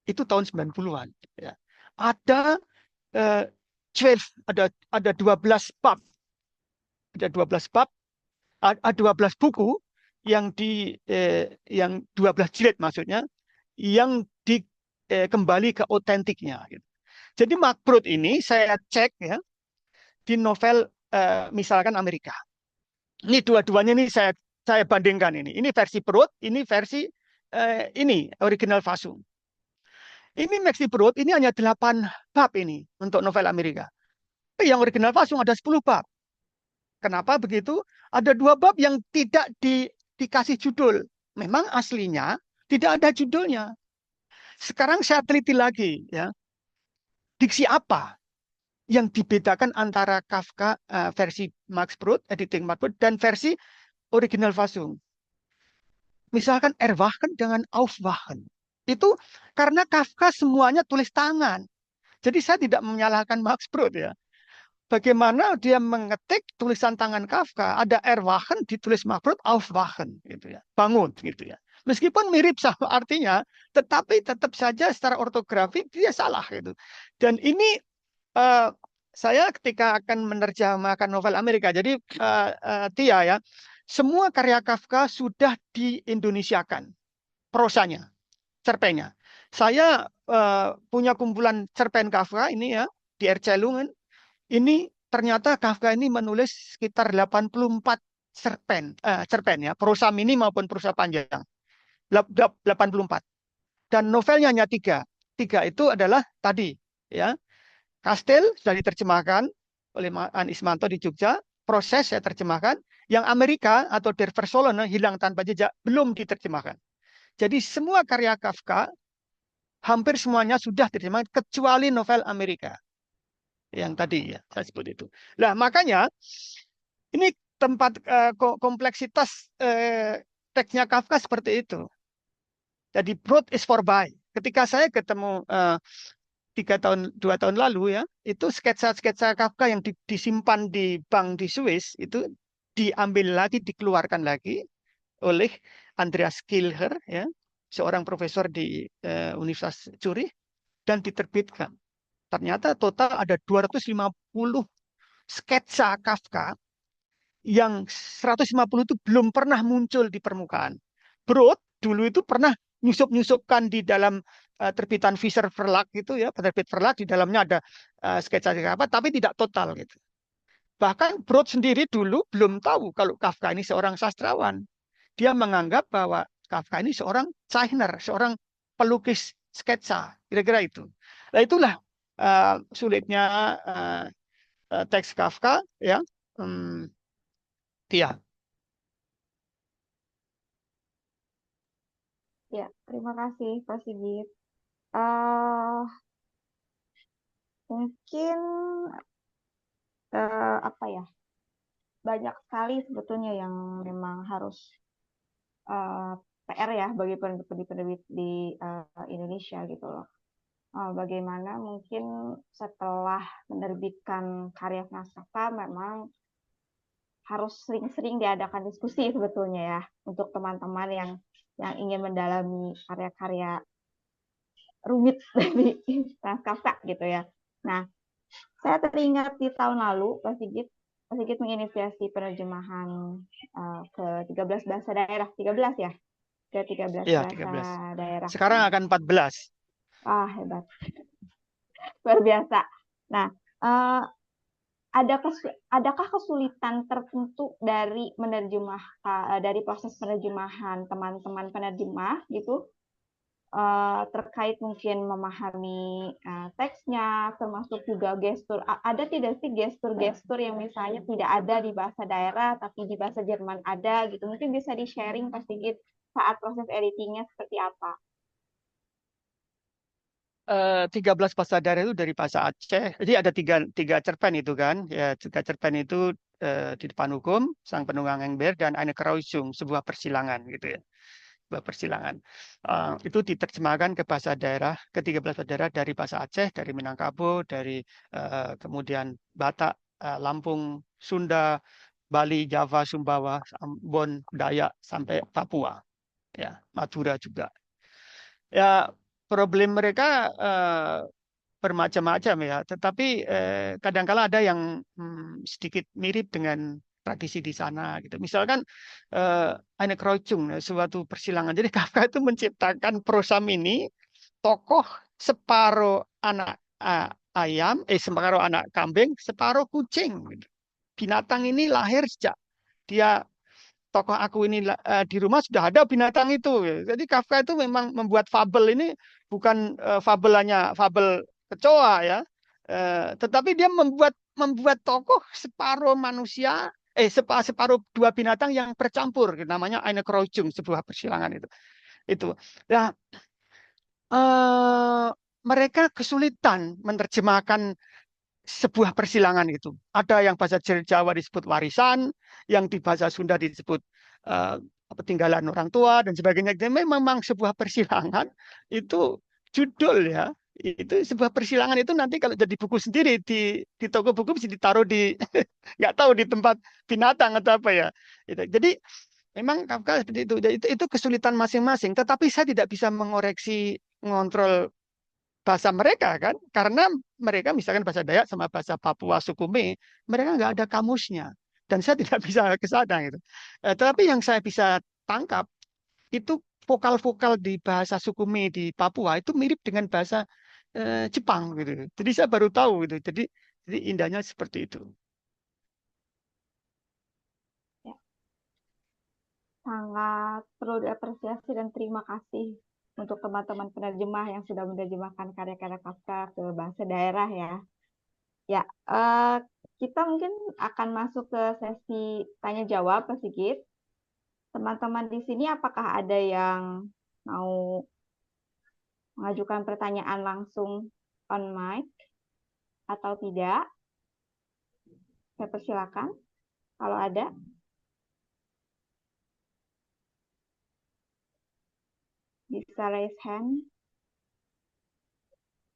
Itu tahun 90-an. Ya. Ada 12, ada 12 bab. Ada 12 bab, ada 12 buku yang yang 12 jilid maksudnya yang kembali ke otentiknya gitu. Jadi Max Brod ini saya cek ya di novel misalkan Amerika. Ini dua-duanya ini saya bandingkan ini. Ini versi Brod, ini versi ini original Fassung. Ini Maxi Brod ini hanya 8 bab ini untuk novel Amerika. Yang original Fassung ada 10 bab. Kenapa begitu? Ada 2 bab yang tidak dikasih judul. Memang aslinya tidak ada judulnya. Sekarang saya teliti lagi ya. Diksi apa yang dibedakan antara Kafka versi Max Brod, editing Max Brod, dan versi original Fassung. Misalkan Erwachen dengan Aufwachen. Itu karena Kafka semuanya tulis tangan. Jadi saya tidak menyalahkan Max Brod ya. Bagaimana dia mengetik tulisan tangan Kafka, ada Erwachen ditulis Max Brod, Aufwachen gitu ya. Bangun gitu ya. Meskipun mirip sama artinya, tetapi tetap saja secara ortografi dia salah gitu. Dan ini saya ketika akan menerjemahkan novel Amerika, jadi Tia ya, semua karya Kafka sudah diindonesiakan prosanya, cerpennya. Saya punya kumpulan cerpen Kafka ini ya di Erzählungen. Ini ternyata Kafka ini menulis sekitar 84 cerpen ya, prosa mini maupun prosa panjang. 84. Dan novelnya hanya 3. 3 itu adalah tadi ya. Kastil sudah diterjemahkan oleh An Ismanto di Jogja. Proses saya terjemahkan. Yang Amerika atau Der Versohlene, hilang tanpa jejak, belum diterjemahkan. Jadi semua karya Kafka hampir semuanya sudah diterjemahkan kecuali novel Amerika. Yang tadi ya saya sebut itu. Nah makanya ini tempat kompleksitas teksnya Kafka seperti itu. Jadi Brod is vorbei. Ketika saya ketemu 2 tahun lalu ya, itu sketsa-sketsa Kafka yang disimpan di bank di Swiss itu diambil lagi, dikeluarkan lagi oleh Andreas Kilher ya. seorang profesor di Universitas Zurich dan diterbitkan. Ternyata total ada 250 sketsa Kafka yang 150 itu belum pernah muncul di permukaan. Brod dulu itu pernah nyusup-nyusupkan di dalam terbitan Fischer Verlag itu ya, penerbit Verlag di dalamnya ada sketsa apa, tapi tidak total gitu. Bahkan Brod sendiri dulu belum tahu kalau Kafka ini seorang sastrawan. Dia menganggap bahwa Kafka ini seorang desainer, seorang pelukis sketsa, kira-kira itu. Nah itulah sulitnya uh, teks Kafka ya. Iya. Ya, terima kasih Pak Sigit. Eh mungkin apa ya? Banyak sekali sebetulnya yang memang harus PR ya bagi penerbit-penerbit di Indonesia gitu loh. Bagaimana mungkin setelah menerbitkan karya naskah memang harus sering-sering diadakan diskusi sebetulnya ya untuk teman-teman yang ingin mendalami karya-karya rumit dari naskah gitu ya. Nah, saya teringat di tahun lalu Pak Sigit menginisiasi penerjemahan ke 13 bahasa daerah, 13 ya, ke 13 Iya, bahasa 13. daerah. Sekarang Nah, akan 14. hebat, luar biasa. Nah, eh, adakah kesulitan tertentu dari dari proses penerjemahan teman-teman penerjemah gitu terkait mungkin memahami teksnya, termasuk juga gestur. Ada tidak sih gestur-gestur yang misalnya tidak ada di bahasa daerah, tapi di bahasa Jerman ada gitu? Mungkin bisa di-sharing Pak Sigit saat proses editingnya seperti apa? 13 bahasa daerah itu dari bahasa Aceh. Jadi ada tiga cerpen itu kan. Ya, tiga cerpen itu di depan hukum, Sang Penunggang Engber dan Eine Kreuzung, sebuah persilangan gitu ya. Sebuah persilangan. Itu diterjemahkan ke bahasa daerah, ke 13 bahasa daerah dari bahasa Aceh, dari Minangkabau, dari kemudian Batak, Lampung, Sunda, Bali, Java, Sumbawa, Ambon, Dayak sampai Papua. Ya, Madura juga. Ya, problem mereka bermacam-macam ya, tetapi kadangkala ada yang sedikit mirip dengan tradisi di sana gitu. Misalkan Eine Kreuzung, suatu persilangan. Jadi Kafka itu menciptakan prosa mini tokoh separuh anak ayam, separuh anak kambing, separuh kucing. Gitu. Binatang ini lahir sejak dia tokoh aku ini di rumah sudah ada binatang itu. Jadi Kafka itu memang membuat fabel ini bukan fabel hanya fabel kecoa ya, tetapi dia membuat tokoh separuh manusia, separuh dua binatang yang bercampur, namanya Eine Kreuzung, sebuah persilangan itu. Itu. Nah, eh, mereka kesulitan menerjemahkan sebuah persilangan itu. Ada yang bahasa Jawa disebut warisan, yang di bahasa Sunda disebut uh, peninggalan orang tua dan sebagainya. Dan memang sebuah persilangan itu judul ya. Itu sebuah persilangan itu nanti kalau jadi buku sendiri di toko buku bisa ditaruh di nggak tahu di tempat binatang atau apa ya. Jadi memang Kafka seperti itu. Itu kesulitan masing-masing. Tetapi saya tidak bisa mengoreksi mengontrol bahasa mereka kan, karena mereka misalkan bahasa Dayak sama bahasa Papua Sukume mereka nggak ada kamusnya dan saya tidak bisa ke sana gitu. Tetapi yang saya bisa tangkap itu vokal-vokal di bahasa Sukume di Papua itu mirip dengan bahasa Jepang gitu. Jadi saya baru tahu gitu. Jadi indahnya seperti itu. Ya, sangat perlu diapresiasi dan terima kasih untuk teman-teman penerjemah yang sudah menerjemahkan karya-karya Kafka ke bahasa daerah ya. Ya, kita mungkin akan masuk ke sesi tanya jawab, Pak Sigit. Teman-teman di sini apakah ada yang mau mengajukan pertanyaan langsung on mic atau tidak? Saya persilakan kalau ada. Bisa raise hand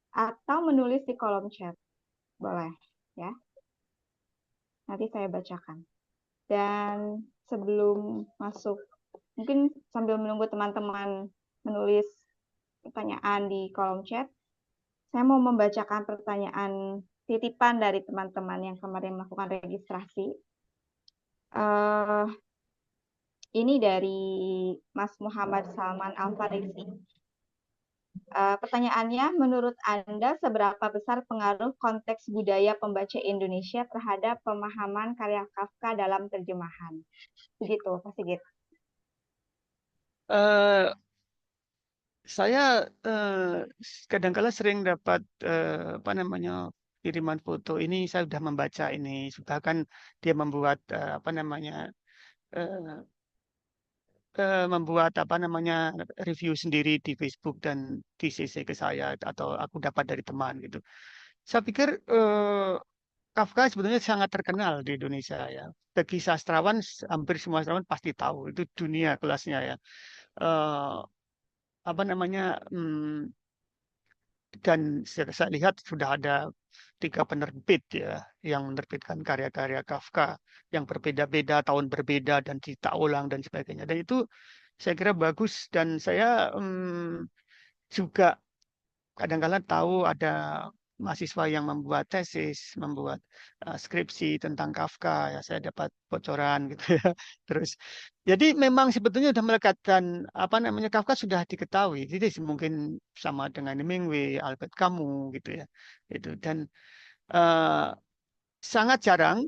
atau menulis di kolom chat. Boleh, ya. Nanti saya bacakan. Dan sebelum masuk, mungkin sambil menunggu teman-teman menulis pertanyaan di kolom chat. Saya mau membacakan pertanyaan titipan dari teman-teman yang kemarin melakukan registrasi. Ini dari Mas Muhammad Salman Al-Farisi. Pertanyaannya, menurut Anda seberapa besar pengaruh konteks budaya pembaca Indonesia terhadap pemahaman karya Kafka dalam terjemahan? Begitu, Pak Sigit. Eh, saya kadang-kala sering dapat apa namanya kiriman foto. Ini saya sudah membaca ini, sudah kan dia membuat apa namanya membuat apa namanya review sendiri di Facebook dan di CC ke saya atau aku dapat dari teman gitu. Saya pikir Kafka sebetulnya sangat terkenal di Indonesia ya. Bagi sastrawan, hampir semua sastrawan pasti tahu itu dunia kelasnya ya. Eh, apa namanya? Dan saya lihat sudah ada 3 penerbit ya yang menerbitkan karya-karya Kafka yang berbeda-beda, tahun berbeda dan dicetak ulang dan sebagainya. Dan itu saya kira bagus dan saya juga kadang-kadang tahu ada mahasiswa yang membuat tesis, membuat skripsi tentang Kafka, ya saya dapat bocoran gitu ya. Terus, jadi memang sebetulnya sudah melekatkan apa namanya Kafka sudah diketahui. Jadi mungkin sama dengan Hemingway, Albert Camus gitu ya. Itu dan eh, sangat jarang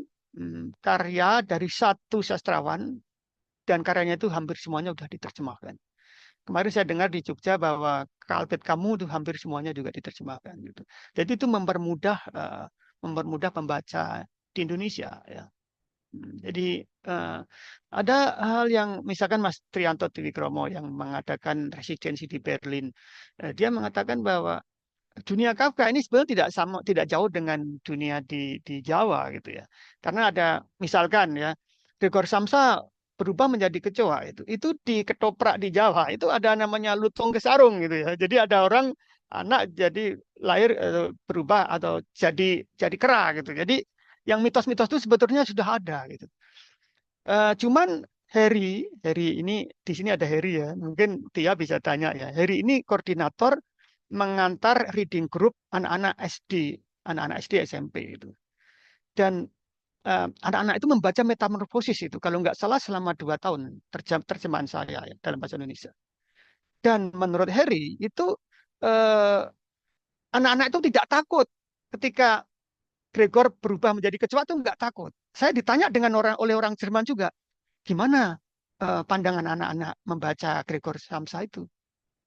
karya dari satu sastrawan dan karyanya itu hampir semuanya sudah diterjemahkan. Kemarin saya dengar di Jogja bahwa Albert Camus itu hampir semuanya juga diterjemahkan gitu. Jadi itu mempermudah pembaca di Indonesia ya. Jadi ada hal yang misalkan Mas Trianto Triwikromo yang mengadakan residensi di Berlin, dia mengatakan bahwa dunia Kafka ini sebenarnya tidak jauh dengan dunia di Jawa gitu ya. Karena ada misalkan ya Gregor Samsa berubah menjadi kecoa itu di ketoprak di Jawa itu ada namanya lutung kesarung gitu ya. Jadi ada orang anak jadi lahir berubah atau jadi kera gitu. Jadi yang mitos-mitos itu sebetulnya sudah ada gitu. Cuman Harry ini di sini ada Harry ya. Mungkin Tia bisa tanya ya. Harry ini koordinator mengantar reading group anak-anak SD SMP itu. Dan anak-anak itu membaca Metamorfosis itu kalau nggak salah selama 2 tahun terjemahan saya ya, dalam bahasa Indonesia. Dan menurut Harry itu eh, anak-anak itu tidak takut ketika Gregor berubah menjadi kecoa itu nggak takut. Saya ditanya oleh orang Jerman juga, gimana pandangan anak-anak membaca Gregor Samsa itu?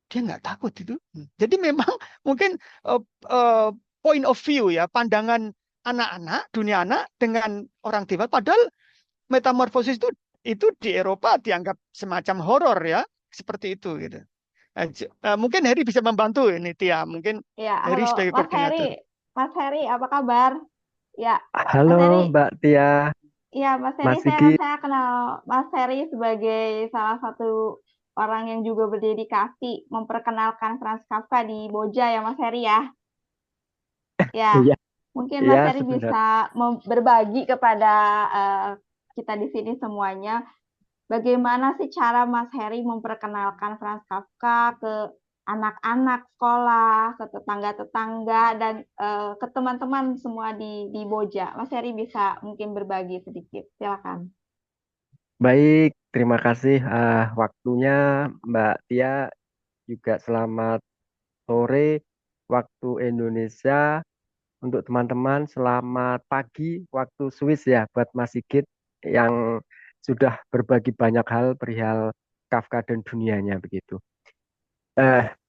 Dia nggak takut itu. Jadi memang mungkin uh, uh, point of view ya, pandangan anak-anak, dunia anak dengan orang dewasa. Padahal metamorfosis itu di Eropa dianggap semacam horor ya, seperti itu gitu. Mungkin Heri bisa membantu ini Tia. Mungkin Ya, Heri halo sebagai Mas koordinator. Heri. Mas Heri, apa kabar? Ya, Halo Mas Heri. Mbak Tia, Ya, Mas Heri, Mas Sigit. saya kenal Mas Heri sebagai salah satu orang yang juga berdedikasi memperkenalkan Franz Kafka di Boja ya, Mas Heri ya. Ya, Iya, mungkin iya Mas Heri sebenarnya. bisa berbagi kepada kita di sini semuanya, bagaimana sih cara Mas Heri memperkenalkan Franz Kafka ke anak-anak sekolah, ke tetangga-tetangga, dan ke teman-teman semua di Boja. Mas Heri bisa mungkin berbagi sedikit, silakan. Baik, terima kasih waktunya Mbak Tia. Juga selamat sore waktu Indonesia. Untuk teman-teman, selamat pagi waktu Swiss ya buat Mas Sigit yang sudah berbagi banyak hal perihal Kafka dan dunianya begitu.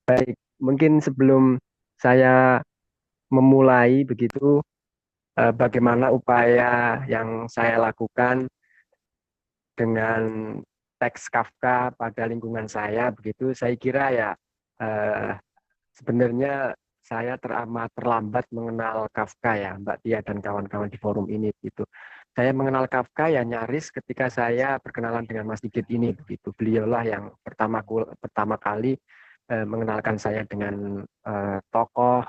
Baik, mungkin sebelum saya memulai begitu, bagaimana upaya yang saya lakukan dengan teks Kafka pada lingkungan saya begitu, saya kira ya eh, sebenarnya saya teramat terlambat mengenal Kafka ya Mbak Tia dan kawan-kawan di forum ini gitu. Saya mengenal Kafka ya nyaris ketika saya berkenalan dengan Mas Sigit ini begitu. Beliaulah yang pertama kali mengenalkan saya dengan tokoh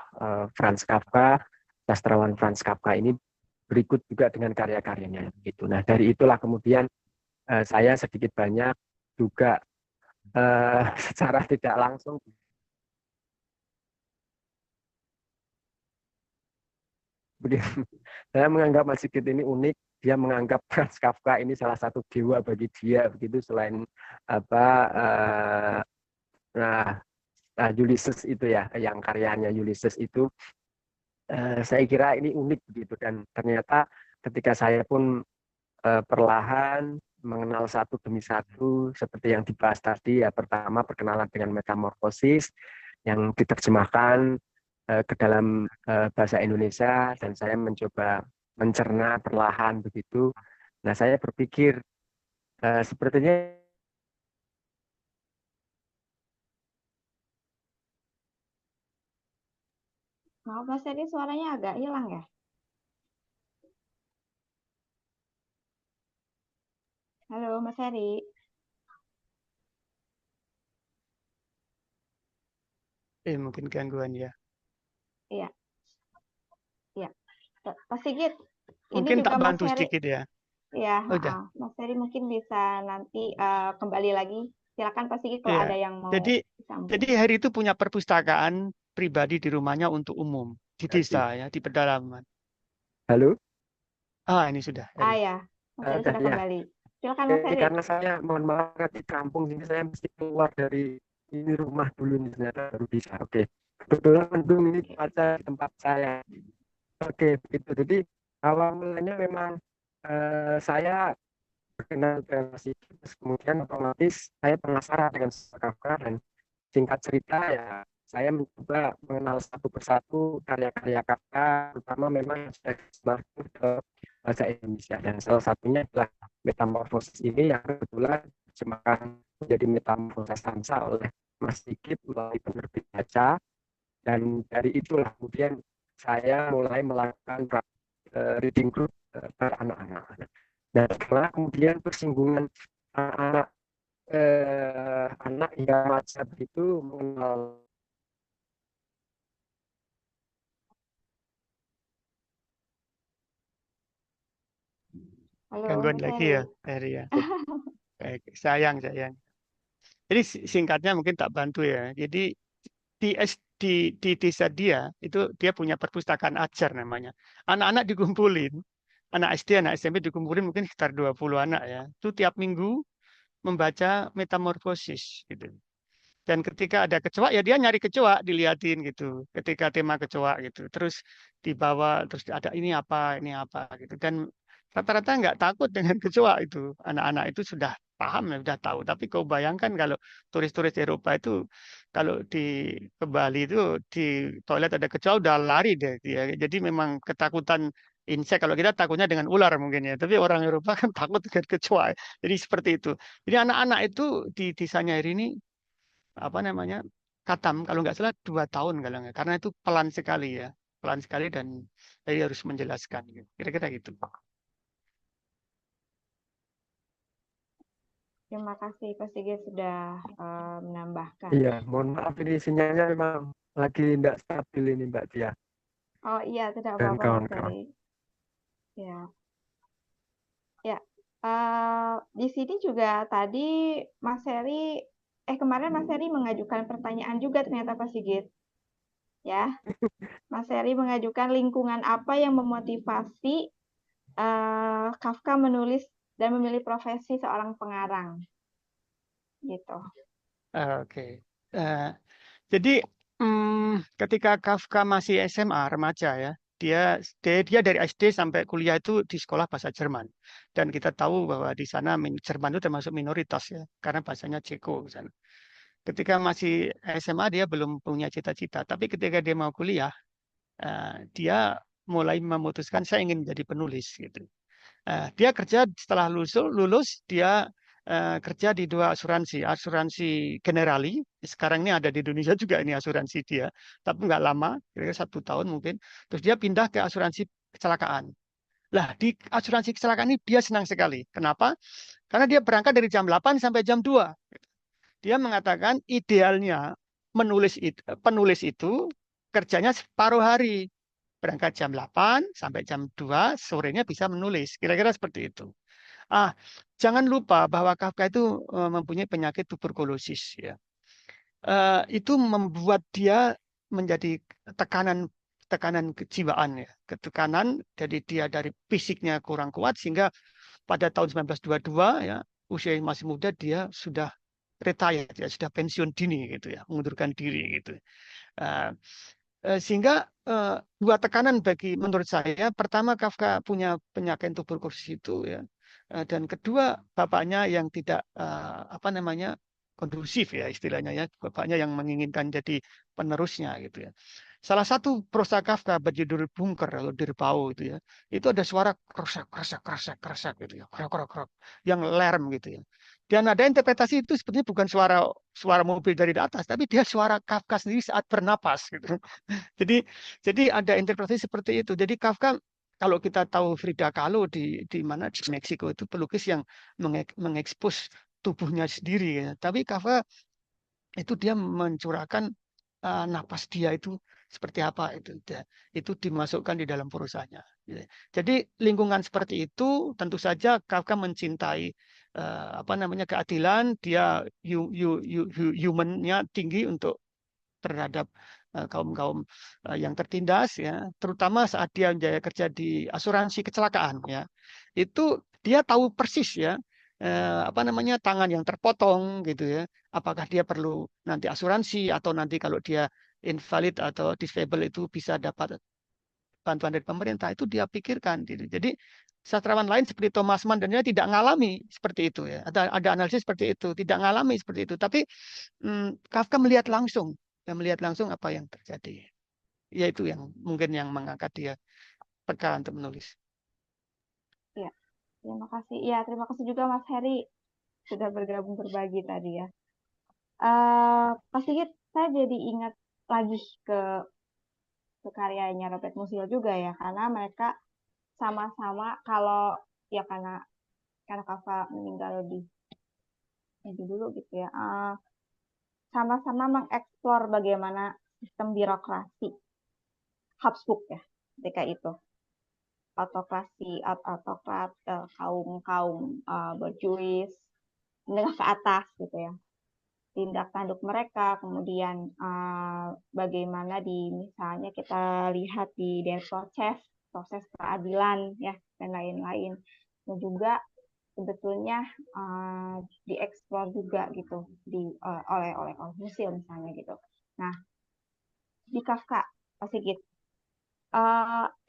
Franz Kafka, sastrawan Franz Kafka ini, berikut juga dengan karya-karyanya gitu. Nah, dari itulah kemudian saya sedikit banyak juga secara tidak langsung. Begitu. Saya menganggap Mas Sigit ini unik. Dia menganggap Franz Kafka ini salah satu dewa bagi dia. Begitu selain apa nah, Ulysses itu ya, yang karyanya Ulysses itu, saya kira ini unik begitu. Dan ternyata ketika saya pun perlahan mengenal satu demi satu seperti yang dibahas tadi ya, pertama perkenalan dengan metamorfosis yang diterjemahkan ke dalam bahasa Indonesia dan saya mencoba mencerna perlahan begitu. Nah, saya berpikir sepertinya Maaf Mas Heri, suaranya agak hilang ya. Halo Mas Heri. Mungkin gangguan ya. Iya, iya. Pak Sigit, ini Mungkin juga tak Mas bantu Heri. sedikit ya. Ya, Udah. Mas Heri mungkin bisa nanti kembali lagi. Silakan Pak Sigit kalau Ya. ada yang mau Jadi disambung. Heri itu punya perpustakaan pribadi di rumahnya untuk umum di desa ya, di pedalaman. halo. Ini sudah Heri. Ya, Mas Heri sudah Ya, kembali. Silakan Mas Heri. karena saya mohon maaf di kampung sini saya mesti keluar dari ini rumah dulu nih ternyata baru bisa. Oke. Kebetulan mendung ini Oke. cuaca di tempat saya. Oke, begitu. Jadi awal mulanya memang saya berkenal dengan musik, terus kemudian otomatis saya penasaran dengan Kafka dan singkat cerita ya saya mencoba mengenal satu persatu karya-karya Kafka, terutama memang yang sudah disebarkan ke bahasa Indonesia dan salah satunya adalah Metamorfosis ini yang kebetulan terjemahkan menjadi Metamorfosis Sansa oleh Mas Sigit melalui penerbit Baca dan dari itulah kemudian saya mulai melakukan reading group per anak-anak. Dan setelah kemudian persinggungan anak anak hingga remaja itu mengenal Halo Gangguan Mas lagi Heri. ya Heri ya. Baik, sayang. Jadi singkatnya mungkin tak bantu ya. Jadi di desa dia itu dia punya perpustakaan ajar namanya. Anak-anak dikumpulin, anak SD, anak SMP dikumpulin mungkin sekitar 20 anak ya. Itu tiap minggu membaca metamorfosis gitu. Dan ketika ada kecoa ya dia nyari kecoa diliatin gitu. Ketika tema kecoa gitu. Terus dibawa terus ada ini apa gitu. Dan rata-rata nggak takut dengan kecoa itu. Anak-anak itu sudah paham ya, sudah tahu. Tapi kau bayangkan kalau turis-turis Eropa itu kalau ke Bali itu di toilet ada kecoa udah lari deh dia. Jadi memang ketakutan insek. Kalau kita takutnya dengan ular mungkin ya. Tapi orang Eropa kan takut dengan kecoa. Jadi seperti itu. Jadi anak-anak itu di desanya ini apa namanya katam kalau nggak salah 2 tahun kalau nggak karena itu pelan sekali ya pelan sekali dan saya harus menjelaskan gitu. Kira-kira gitu. Terima kasih Pak Sigit sudah menambahkan. iya mohon maaf ini sinyalnya memang lagi tidak stabil ini Mbak Tia Oh iya, tidak dan apa-apa Mas kawan-kawan. Heri. Ya, ya. Di sini juga tadi Mas Heri, kemarin Mas Heri mengajukan pertanyaan juga ternyata Pak Sigit. Ya, Mas Heri mengajukan lingkungan apa yang memotivasi Kafka menulis dan memilih profesi seorang pengarang, gitu. Oke. Eh, jadi ketika Kafka masih SMA remaja ya dia dari SD sampai kuliah itu di sekolah bahasa Jerman dan kita tahu bahwa di sana Jerman itu termasuk minoritas ya karena bahasanya Ceko di sana. Ketika masih SMA dia belum punya cita-cita tapi ketika dia mau kuliah dia mulai memutuskan saya ingin menjadi penulis gitu. Dia kerja setelah lulus dia kerja di 2 asuransi, asuransi Generali. Sekarang ini ada di Indonesia juga ini asuransi dia, tapi nggak lama, kira-kira 1 tahun mungkin. Terus dia pindah ke asuransi kecelakaan. Lah di asuransi kecelakaan ini dia senang sekali. Kenapa? Karena dia berangkat dari jam 8 sampai jam 2. Dia mengatakan idealnya penulis itu kerjanya separuh hari. Berangkat jam 8 sampai jam 2 sorenya bisa menulis. Kira-kira seperti itu. Jangan lupa bahwa Kafka itu mempunyai penyakit tuberkulosis ya. Itu membuat dia menjadi tekanan kejiwaan ya, ketekanan. Jadi dia dari fisiknya kurang kuat sehingga pada tahun 1922 ya, usia yang masih muda dia sudah retired ya, sudah pensiun dini gitu ya, mengundurkan diri gitu. Sehingga dua tekanan menurut saya, pertama Kafka punya penyakit tuberkulosis itu ya, dan kedua bapaknya yang tidak kondusif ya istilahnya ya, bapaknya yang menginginkan jadi penerusnya gitu ya. Salah satu prosa Kafka berjudul Bunker atau Dirbau itu ya, itu ada suara kerosak kerosak kerosak kerosak gitu ya, krok krok krok yang lerem gitu ya. Dan ada interpretasi itu sebetulnya bukan suara mobil dari atas, tapi dia suara Kafka sendiri saat bernapas gitu. Jadi jadi ada interpretasi seperti itu. Jadi Kafka, kalau kita tahu Frida Kahlo di mana di Meksiko itu pelukis yang mengekspos tubuhnya sendiri ya. Tapi Kafka itu dia mencurahkan napas dia itu seperti apa itu dimasukkan di dalam prosanya. Jadi lingkungan seperti itu tentu saja Kafka mencintai keadilan, dia humannya tinggi untuk terhadap kaum-kaum yang tertindas ya, terutama saat dia kerja di asuransi kecelakaan ya. Itu dia tahu persis ya tangan yang terpotong gitu ya. Apakah dia perlu nanti asuransi atau nanti kalau dia invalid atau disable itu bisa dapat bantuan dari pemerintah, itu dia pikirkan gitu. Jadi sastrawan lain seperti Thomas Mann dan dia tidak mengalami seperti itu ya. Ada analisis seperti itu, tidak mengalami seperti itu. Tapi Kafka melihat langsung apa yang terjadi. Yaitu yang mungkin yang mengangkat dia peka untuk menulis. Ya, terima kasih. Ya, terima kasih juga Mas Heri sudah bergabung berbagi tadi ya. Pak Sigit, saya jadi ingat lagi ke karyanya Robert Musil juga ya, karena mereka sama-sama kalau ya karena Kafka meninggal lebih dulu gitu ya, sama-sama mengeksplor bagaimana sistem birokrasi Habsburg ya ketika itu, autokrat kaum berjuis menengah ke atas gitu ya, tindak tanduk mereka, kemudian bagaimana misalnya kita lihat di Der Prozess, proses peradilan ya dan lain-lain, dan juga sebetulnya dieksplor juga gitu oleh Musil misalnya gitu. Nah, di Kafka, Pak Sigit,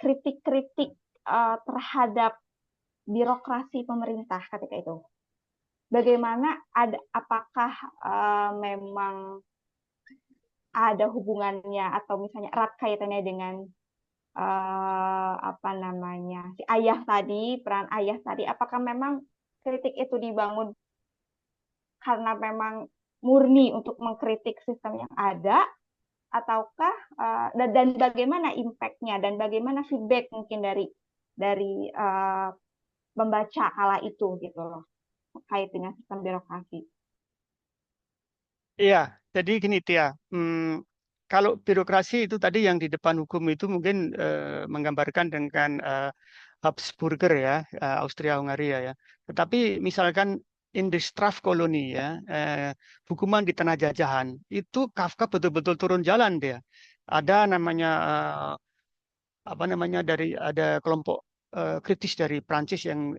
kritik-kritik terhadap birokrasi pemerintah ketika itu, bagaimana apakah memang ada hubungannya atau misalnya erat kaitannya dengan si ayah tadi, peran ayah tadi, apakah memang kritik itu dibangun karena memang murni untuk mengkritik sistem yang ada, ataukah dan bagaimana impact-nya dan bagaimana feedback mungkin dari membaca kala itu gitu loh terkait dengan sistem birokrasi. Iya, jadi gini Tia, kalau birokrasi itu tadi yang di depan hukum itu mungkin menggambarkan dengan Habsburger ya, Austria-Hungaria ya. Tetapi misalkan in the Strafkolonie ya, hukuman di tanah jajahan, itu Kafka betul-betul turun jalan dia. Ada namanya ada kelompok kritis dari Prancis yang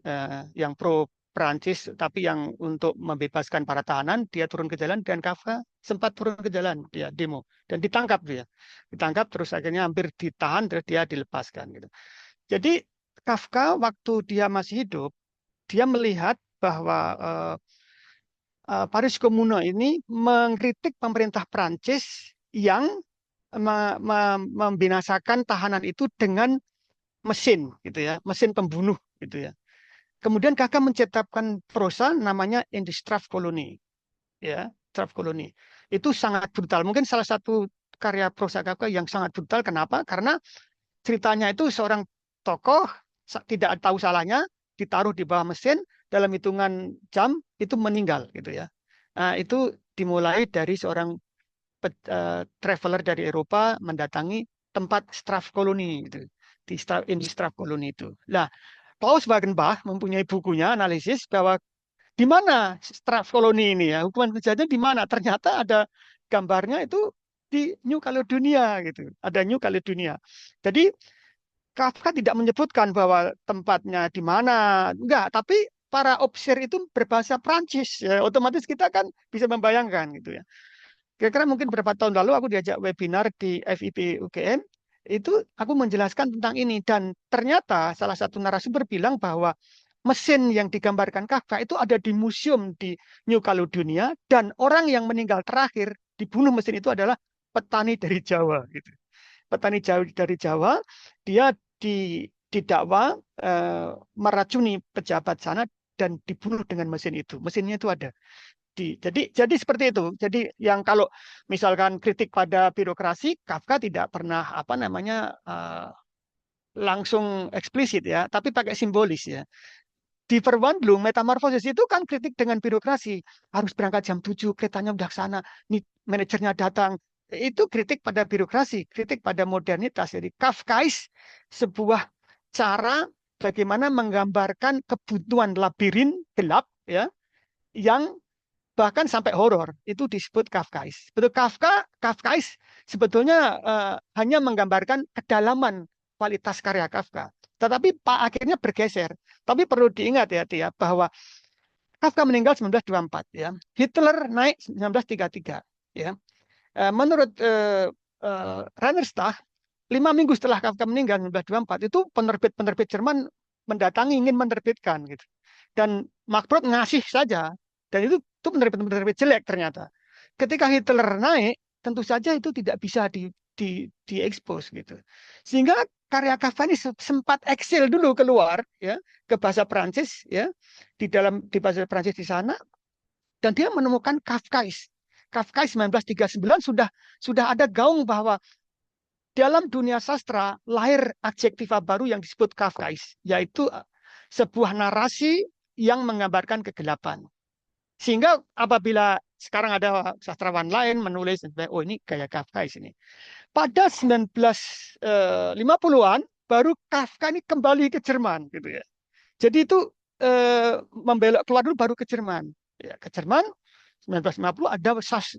pro Prancis, tapi yang untuk membebaskan para tahanan, dia turun ke jalan, dan Kafka sempat turun ke jalan, dia demo dan ditangkap terus akhirnya hampir ditahan, terus dia dilepaskan gitu. Jadi Kafka waktu dia masih hidup, dia melihat bahwa Paris Komune ini mengkritik pemerintah Prancis yang membinasakan tahanan itu dengan mesin gitu ya, mesin pembunuh gitu ya. Kemudian Kafka menciptakan prosa namanya In the Strafkolonie ya, Strafkolonie. Itu sangat brutal. Mungkin salah satu karya prosa Kafka yang sangat brutal. Kenapa? Karena ceritanya itu seorang tokoh tidak tahu salahnya ditaruh di bawah mesin, dalam hitungan jam itu meninggal gitu ya. Nah, itu dimulai dari seorang traveler dari Eropa mendatangi tempat Strafkolonie itu, di Strafkolonie itu. Nah, Paus Wagenbach mempunyai bukunya analisis bahwa di mana koloni ini ya, hukuman kejahatan di mana? Ternyata ada gambarnya itu di New Caledonia gitu. Ada New Caledonia. Jadi Kafka tidak menyebutkan bahwa tempatnya di mana, enggak, tapi para opsir itu berbahasa Prancis, ya, otomatis kita kan bisa membayangkan gitu ya. Kira-kira mungkin beberapa tahun lalu aku diajak webinar di FIP UGM, itu aku menjelaskan tentang ini dan ternyata salah satu narasumber bilang bahwa mesin yang digambarkan Kafka itu ada di museum di New Caledonia dan orang yang meninggal terakhir dibunuh mesin itu adalah petani dari Jawa gitu. Petani Jawa dari Jawa, dia didakwa meracuni pejabat sana dan dibunuh dengan mesin itu. Mesinnya itu ada. Jadi seperti itu. Jadi yang kalau misalkan kritik pada birokrasi, Kafka tidak pernah apa namanya langsung eksplisit ya, tapi pakai simbolis ya. Di Verwandlung, Metamorfosis itu kan kritik dengan birokrasi. Harus berangkat jam 7, keretanya udah sana, nih manajernya datang. Itu kritik pada birokrasi, kritik pada modernitas. Jadi Kafkais sebuah cara bagaimana menggambarkan kebutuhan labirin gelap ya, yang bahkan sampai horor itu disebut Kafkais. Betul Kafkais sebetulnya hanya menggambarkan kedalaman kualitas karya Kafka. Tetapi akhirnya bergeser. Tapi perlu diingat ya Tia bahwa Kafka meninggal 1924 ya. Hitler naik 1933 ya. Menurut Rannerstach 5 minggu setelah Kafka meninggal 1924 itu penerbit-penerbit Jerman mendatangi ingin menerbitkan gitu. Dan Markbrod ngasih saja dan itu penerbit-penerbit jelek ternyata. Ketika Hitler naik tentu saja itu tidak bisa diekspos gitu. Sehingga karya Kafka ini sempat eksil dulu keluar ya ke bahasa Prancis ya di bahasa Prancis di sana dan dia menemukan Kafkais. Kafkais 1939 sudah ada gaung bahwa dalam dunia sastra lahir adjektiva baru yang disebut Kafkais, yaitu sebuah narasi yang menggambarkan kegelapan. Sehingga apabila sekarang ada sastrawan lain menulis, oh ini gaya Kafkais ini. Pada 1950-an baru Kafka ini kembali ke Jerman gitu ya. Jadi itu membelok keluar dulu baru ke Jerman. Ya, ke Jerman 1950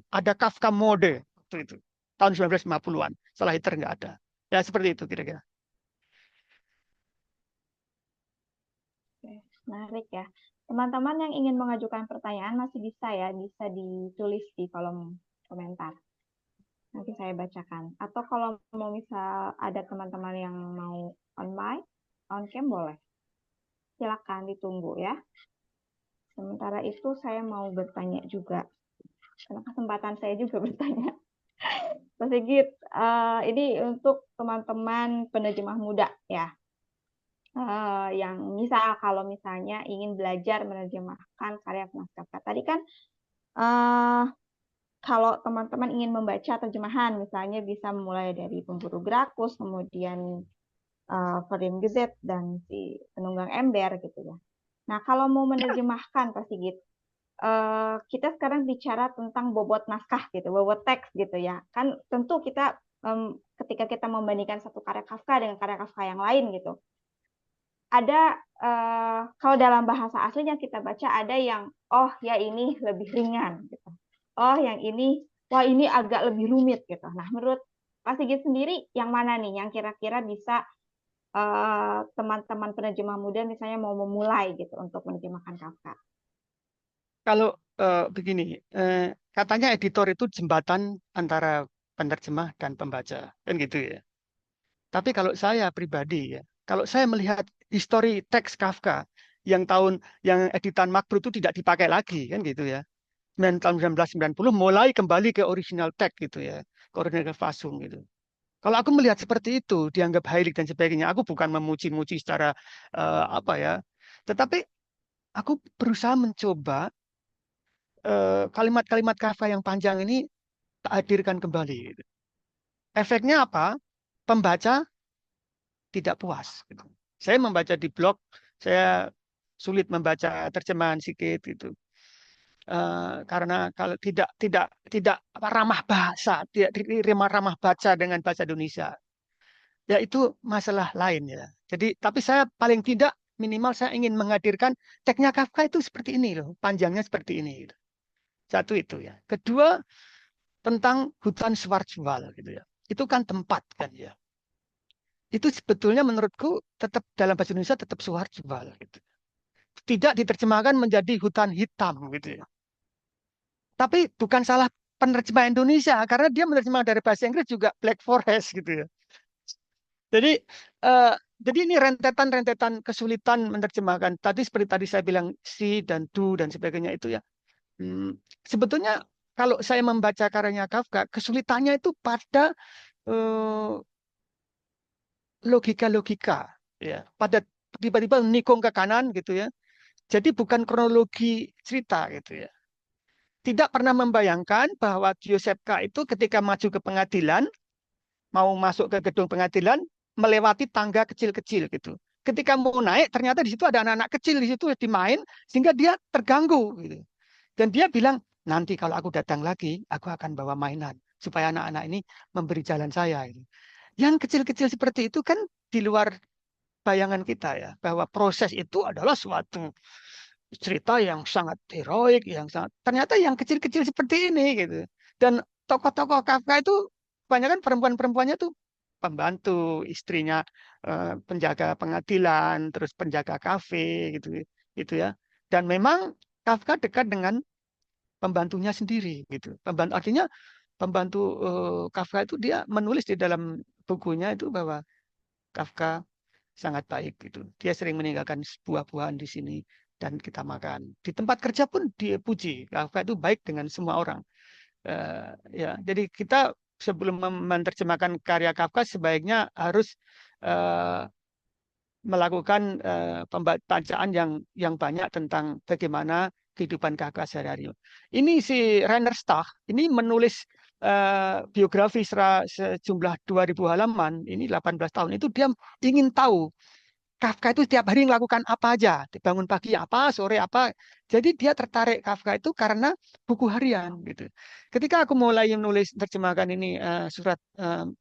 ada Kafka mode waktu itu. Tahun 1950-an. Setelah Hitler nggak ada. Ya seperti itu kira-kira. Menarik ya. Teman-teman yang ingin mengajukan pertanyaan masih bisa ya, bisa ditulis di kolom komentar. Nanti saya bacakan. Atau kalau mau misal ada teman-teman yang mau on mic, on cam boleh. Silakan ditunggu ya. Sementara itu saya mau bertanya juga. Karena kesempatan saya juga bertanya. Pak Sigit, ini untuk teman-teman penerjemah muda ya. Yang misal kalau misalnya ingin belajar menerjemahkan karya Franz Kafka. Tadi kan kalau teman-teman ingin membaca terjemahan, misalnya bisa mulai dari Pemburu Gracchus, kemudian Verlinggeset dan si Penunggang Ember gitu ya. Nah, kalau mau menerjemahkan Pak Sigit, kita sekarang bicara tentang bobot naskah gitu, bobot teks gitu ya. Kan tentu kita ketika kita membandingkan satu karya Kafka dengan karya Kafka yang lain gitu, ada kalau dalam bahasa aslinya kita baca ada yang oh ya ini lebih ringan gitu. Oh yang ini wah ini agak lebih rumit gitu. Nah, menurut Pak Sigit sendiri yang mana nih yang kira-kira bisa teman-teman penerjemah muda misalnya mau memulai gitu untuk menerjemahkan Kafka? Kalau begini, katanya editor itu jembatan antara penerjemah dan pembaca, kan gitu ya. Tapi kalau saya pribadi ya, kalau saya melihat histori teks Kafka yang editan Markbrod itu tidak dipakai lagi, kan gitu ya. Tahun 1990 mulai kembali ke original text gitu ya, ke original Fassung gitu. Kalau aku melihat seperti itu, dianggap heilig dan sebagainya, aku bukan memuji-muji secara apa ya, tetapi aku berusaha mencoba kalimat-kalimat Kafka yang panjang ini tak hadirkan kembali. Gitu. Efeknya apa? Pembaca tidak puas. Gitu. Saya membaca di blog, saya sulit membaca terjemahan sedikit gitu. Karena kalau tidak ramah bahasa, tidak ramah baca dengan bahasa Indonesia, ya itu masalah lain ya. Jadi, tapi saya paling tidak minimal saya ingin menghadirkan teksnya Kafka itu seperti ini loh, panjangnya seperti ini. Gitu. Satu itu ya. Kedua tentang hutan Schwarzwald gitu ya. Itu kan tempat kan ya. Itu sebetulnya menurutku tetap dalam bahasa Indonesia tetap Schwarzwald gitu. Tidak diterjemahkan menjadi hutan hitam gitu ya. Tapi bukan salah penerjemah Indonesia karena dia menerjemah dari bahasa Inggris juga Black Forest gitu ya. Jadi eh, jadi ini rentetan-rentetan kesulitan menerjemahkan. Tadi seperti tadi saya bilang si dan do dan sebagainya itu ya. Sebetulnya kalau saya membaca karyanya Kafka, kesulitannya itu pada eh, logika-logika ya. Pada tiba-tiba nikung ke kanan gitu ya. Jadi bukan kronologi cerita gitu ya. Tidak pernah membayangkan bahwa Giuseppe K. itu ketika maju ke pengadilan mau masuk ke gedung pengadilan melewati tangga kecil-kecil gitu. Ketika mau naik ternyata di situ ada anak-anak kecil di situ dimain sehingga dia terganggu gitu. Dan dia bilang, nanti kalau aku datang lagi, aku akan bawa mainan supaya anak-anak ini memberi jalan saya gitu. Yang kecil-kecil seperti itu kan di luar bayangan kita ya, bahwa proses itu adalah suatu cerita yang sangat heroik, yang sangat ternyata yang kecil-kecil seperti ini gitu. Dan tokoh-tokoh Kafka itu kebanyakan perempuan-perempuannya tuh pembantu, istrinya penjaga pengadilan, terus penjaga kafe gitu, gitu ya. Dan memang Kafka dekat dengan pembantunya sendiri gitu. Pembantu artinya pembantu Kafka itu dia menulis di dalam bukunya itu bahwa Kafka sangat baik gitu. Dia sering meninggalkan buah-buahan di sini dan kita makan. Di tempat kerja pun dia puji. Kafka itu baik dengan semua orang. Ya, jadi kita sebelum menerjemahkan karya Kafka sebaiknya harus eh, melakukan pembacaan yang banyak tentang bagaimana kehidupan Kafka sehari-hari. Ini si Rainer Stach ini menulis biografi sejumlah 2000 halaman, ini 18 tahun itu dia ingin tahu Kafka itu setiap hari melakukan apa aja, bangun pagi apa, sore apa. Jadi dia tertarik Kafka itu karena buku harian gitu. Ketika aku mulai menulis terjemahkan ini surat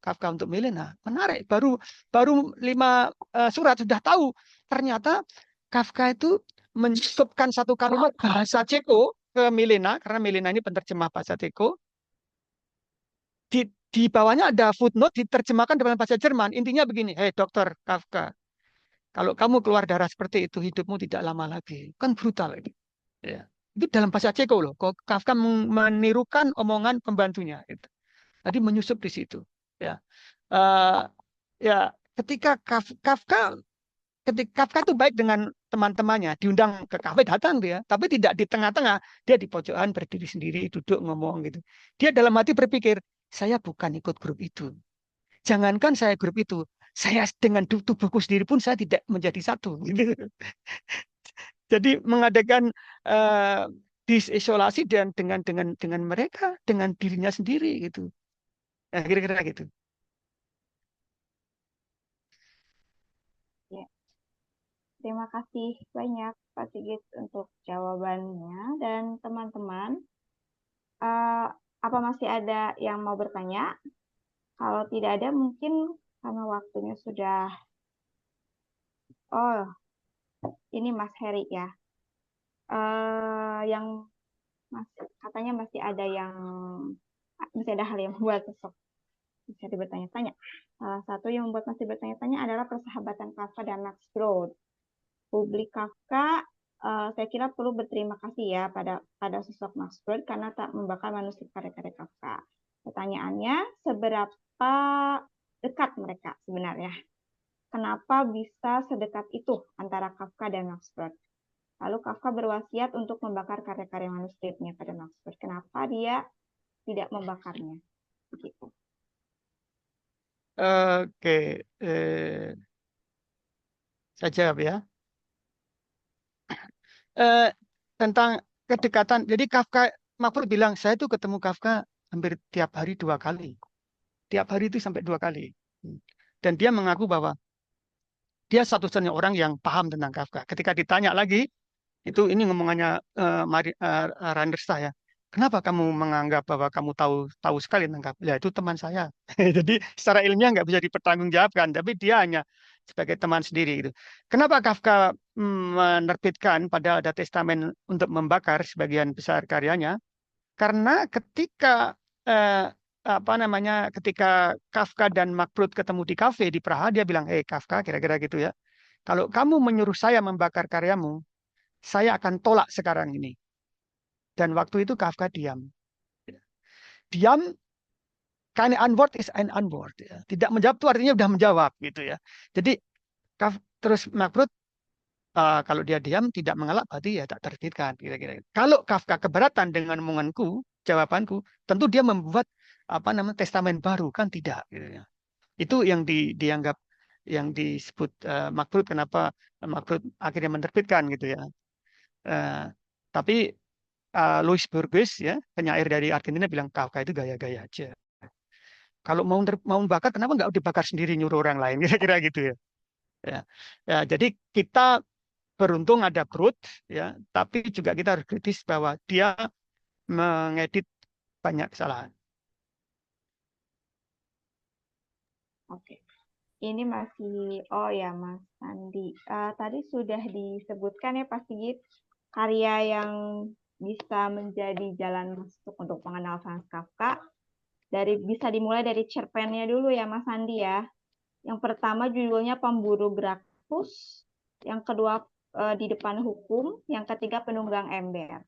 Kafka untuk Milena, menarik. Baru baru 5 surat sudah tahu ternyata Kafka itu menyusupkan satu kalimat bahasa Ceko ke Milena karena Milena ini penerjemah bahasa Ceko. Di bawahnya ada footnote diterjemahkan dalam bahasa Jerman. Intinya begini, hei dokter Kafka, kalau kamu keluar darah seperti itu, hidupmu tidak lama lagi. Kan brutal itu. Ya. Itu dalam bahasa Ceko loh. Kafka menirukan omongan pembantunya. Itu. Tadi menyusup di situ. Ya, Eh, ya. Ketika Kafka itu baik dengan teman-temannya, diundang ke kafe datang dia, tapi tidak di tengah-tengah. Dia di pojokan berdiri sendiri, duduk ngomong gitu. Dia dalam hati berpikir, saya bukan ikut grup itu. Jangankan saya grup itu, saya dengan tubuhku sendiri pun saya tidak menjadi satu. Gitu. Jadi mengadakan eh, diisolasi dan dengan mereka, dengan dirinya sendiri gitu. Nah, kira-kira gitu. Ya, terima kasih banyak Pak Sigit untuk jawabannya dan teman-teman. Apa masih ada yang mau bertanya? Kalau tidak ada, mungkin karena waktunya sudah. Oh, ini Mas Heri ya. Yang katanya masih ada hal yang membuat sosok bisa bertanya-tanya. Salah satu yang membuat masih bertanya-tanya adalah persahabatan Kafka dan Max Brod. Publik Kafka, saya kira perlu berterima kasih ya pada sosok Max Brod karena tak membakar manuskrip karya-karya Kafka. Pertanyaannya, seberapa dekat mereka sebenarnya? Kenapa bisa sedekat itu antara Kafka dan Max Brod? Lalu Kafka berwasiat untuk membakar karya-karya manuskripnya pada Max Brod. Kenapa dia tidak membakarnya? Begitu. Oke, saya jawab ya. Tentang kedekatan. Jadi Kafka, Mahfud bilang, saya tuh ketemu Kafka hampir tiap hari 2 kali. Tiap hari itu sampai 2 kali. Dan dia mengaku bahwa dia satu-satunya orang yang paham tentang Kafka. Ketika ditanya lagi, itu ini ngomongannya Randersa ya. Kenapa kamu menganggap bahwa kamu tahu tahu sekali tentang Kafka? Ya itu teman saya. Jadi secara ilmiah nggak bisa dipertanggungjawabkan, tapi dia hanya sebagai teman sendiri gitu. Kenapa Kafka menerbitkan padahal ada testamen untuk membakar sebagian besar karyanya? Karena ketika apa namanya, ketika Kafka dan Mark Prut ketemu di kafe di Praha, dia bilang, Kafka, kira-kira gitu ya, kalau kamu menyuruh saya membakar karyamu, saya akan tolak sekarang ini. Dan waktu itu Kafka diam. Diam, kind unword is an unword. Ya. Tidak menjawab itu artinya sudah menjawab gitu ya. Jadi terus Mark Prut, kalau dia diam tidak mengelak berarti ya tak terbitkan kira-kira. Kalau Kafka keberatan dengan omonganku, jawabanku, tentu dia membuat apa namanya testamen baru kan tidak gitu ya. Itu yang dianggap yang disebut Mark Prut, kenapa Mark Prut akhirnya menerbitkan gitu ya. Tapi Louis Borges ya, penyair dari Argentina bilang Kafka itu gaya-gaya aja. Kalau mau bakar kenapa nggak dibakar sendiri nyuruh orang lain kira-kira gitu ya. Ya, jadi kita beruntung ada Brut ya, tapi juga kita harus kritis bahwa dia mengedit banyak kesalahan. Oke. Ini masih, oh ya Mas Andi, tadi sudah disebutkan ya Pak Sigit, karya yang bisa menjadi jalan masuk untuk mengenal Franz Kafka, bisa dimulai dari cerpennya dulu ya Mas Andi ya. Yang pertama judulnya Pemburu Gracchus, yang kedua Di Depan Hukum, yang ketiga Penunggang Ember.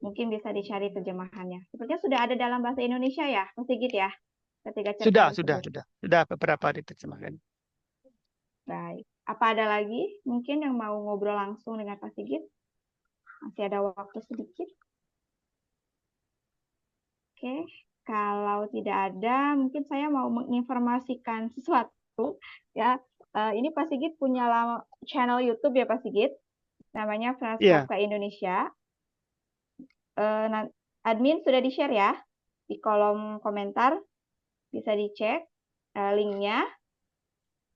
Mungkin bisa dicari terjemahannya. Sepertinya sudah ada dalam bahasa Indonesia ya, Mas Sigit ya? Ketika Sudah beberapa diterjemahkan. Baik. Apa ada lagi mungkin yang mau ngobrol langsung dengan Pak Sigit? Masih ada waktu sedikit. Oke, kalau tidak ada, mungkin saya mau menginformasikan sesuatu. Ya, ini Pak Sigit punya channel YouTube ya Pak Sigit, namanya Franz Kafka Indonesia. Admin sudah di-share ya di kolom komentar, bisa dicek linknya.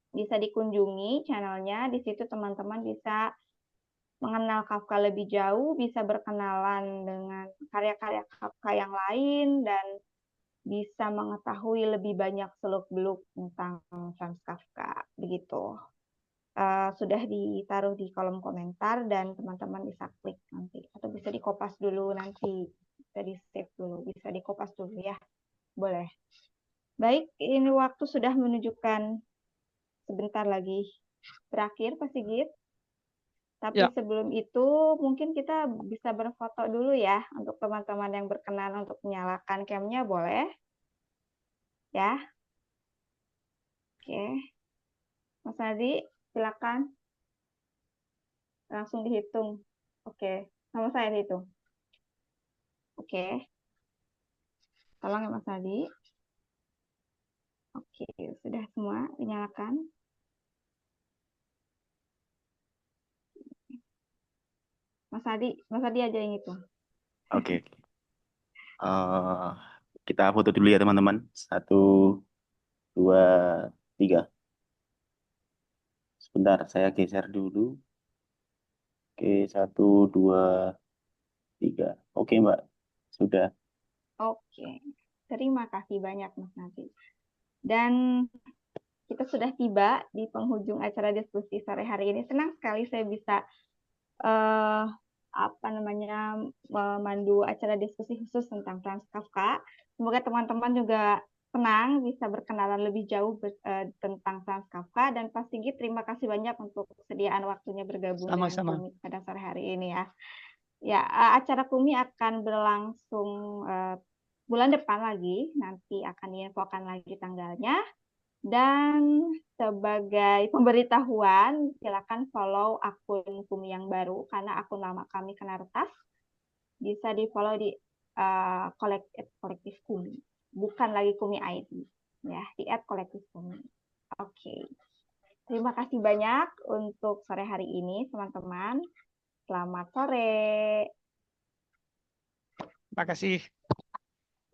Bisa dikunjungi channelnya, di situ teman-teman bisa mengenal Kafka lebih jauh, bisa berkenalan dengan karya-karya Kafka yang lain, dan bisa mengetahui lebih banyak seluk-beluk tentang Franz Kafka. Begitu. Sudah ditaruh di kolom komentar, dan teman-teman bisa klik nanti. Atau bisa dikopas dulu nanti. Bisa di-save dulu, bisa dikopas dulu ya. Boleh. Baik, ini waktu sudah menunjukkan sebentar lagi berakhir, Pak Sigit. Tapi sebelum itu mungkin kita bisa berfoto dulu ya untuk teman-teman yang berkenan untuk menyalakan cam-nya, boleh? Ya. Oke. Mas Nadi, silakan. Langsung dihitung. Oke. Sama saya dihitung. Oke. Tolong ya Mas Nadi. Oke, sudah semua dinyalakan. Mas Adi aja yang hitung. Oke. Kita foto dulu ya teman-teman. 1, 2, 3. Sebentar, saya geser dulu. Oke, 1, 2, 3. Oke Mbak, sudah. Oke, terima kasih banyak Mas Nadi. Dan kita sudah tiba di penghujung acara diskusi sore hari ini. Senang sekali saya bisa memandu acara diskusi khusus tentang Franz Kafka. Semoga teman-teman juga senang bisa berkenalan lebih jauh tentang Franz Kafka, dan Pak Sigit terima kasih banyak untuk kesediaan waktunya bergabung dengan Kumi pada sore hari ini ya. Ya, acara Kumi akan berlangsung bulan depan lagi, nanti akan diinfokan lagi tanggalnya. Dan sebagai pemberitahuan, silakan follow akun Kumi yang baru, karena akun lama kami kena retas. Bisa di-follow di kolektif Kumi, bukan lagi Kumi ID, ya, di @kolektifkumi. Oke. Terima kasih banyak untuk sore hari ini, teman-teman. Selamat sore. Terima kasih.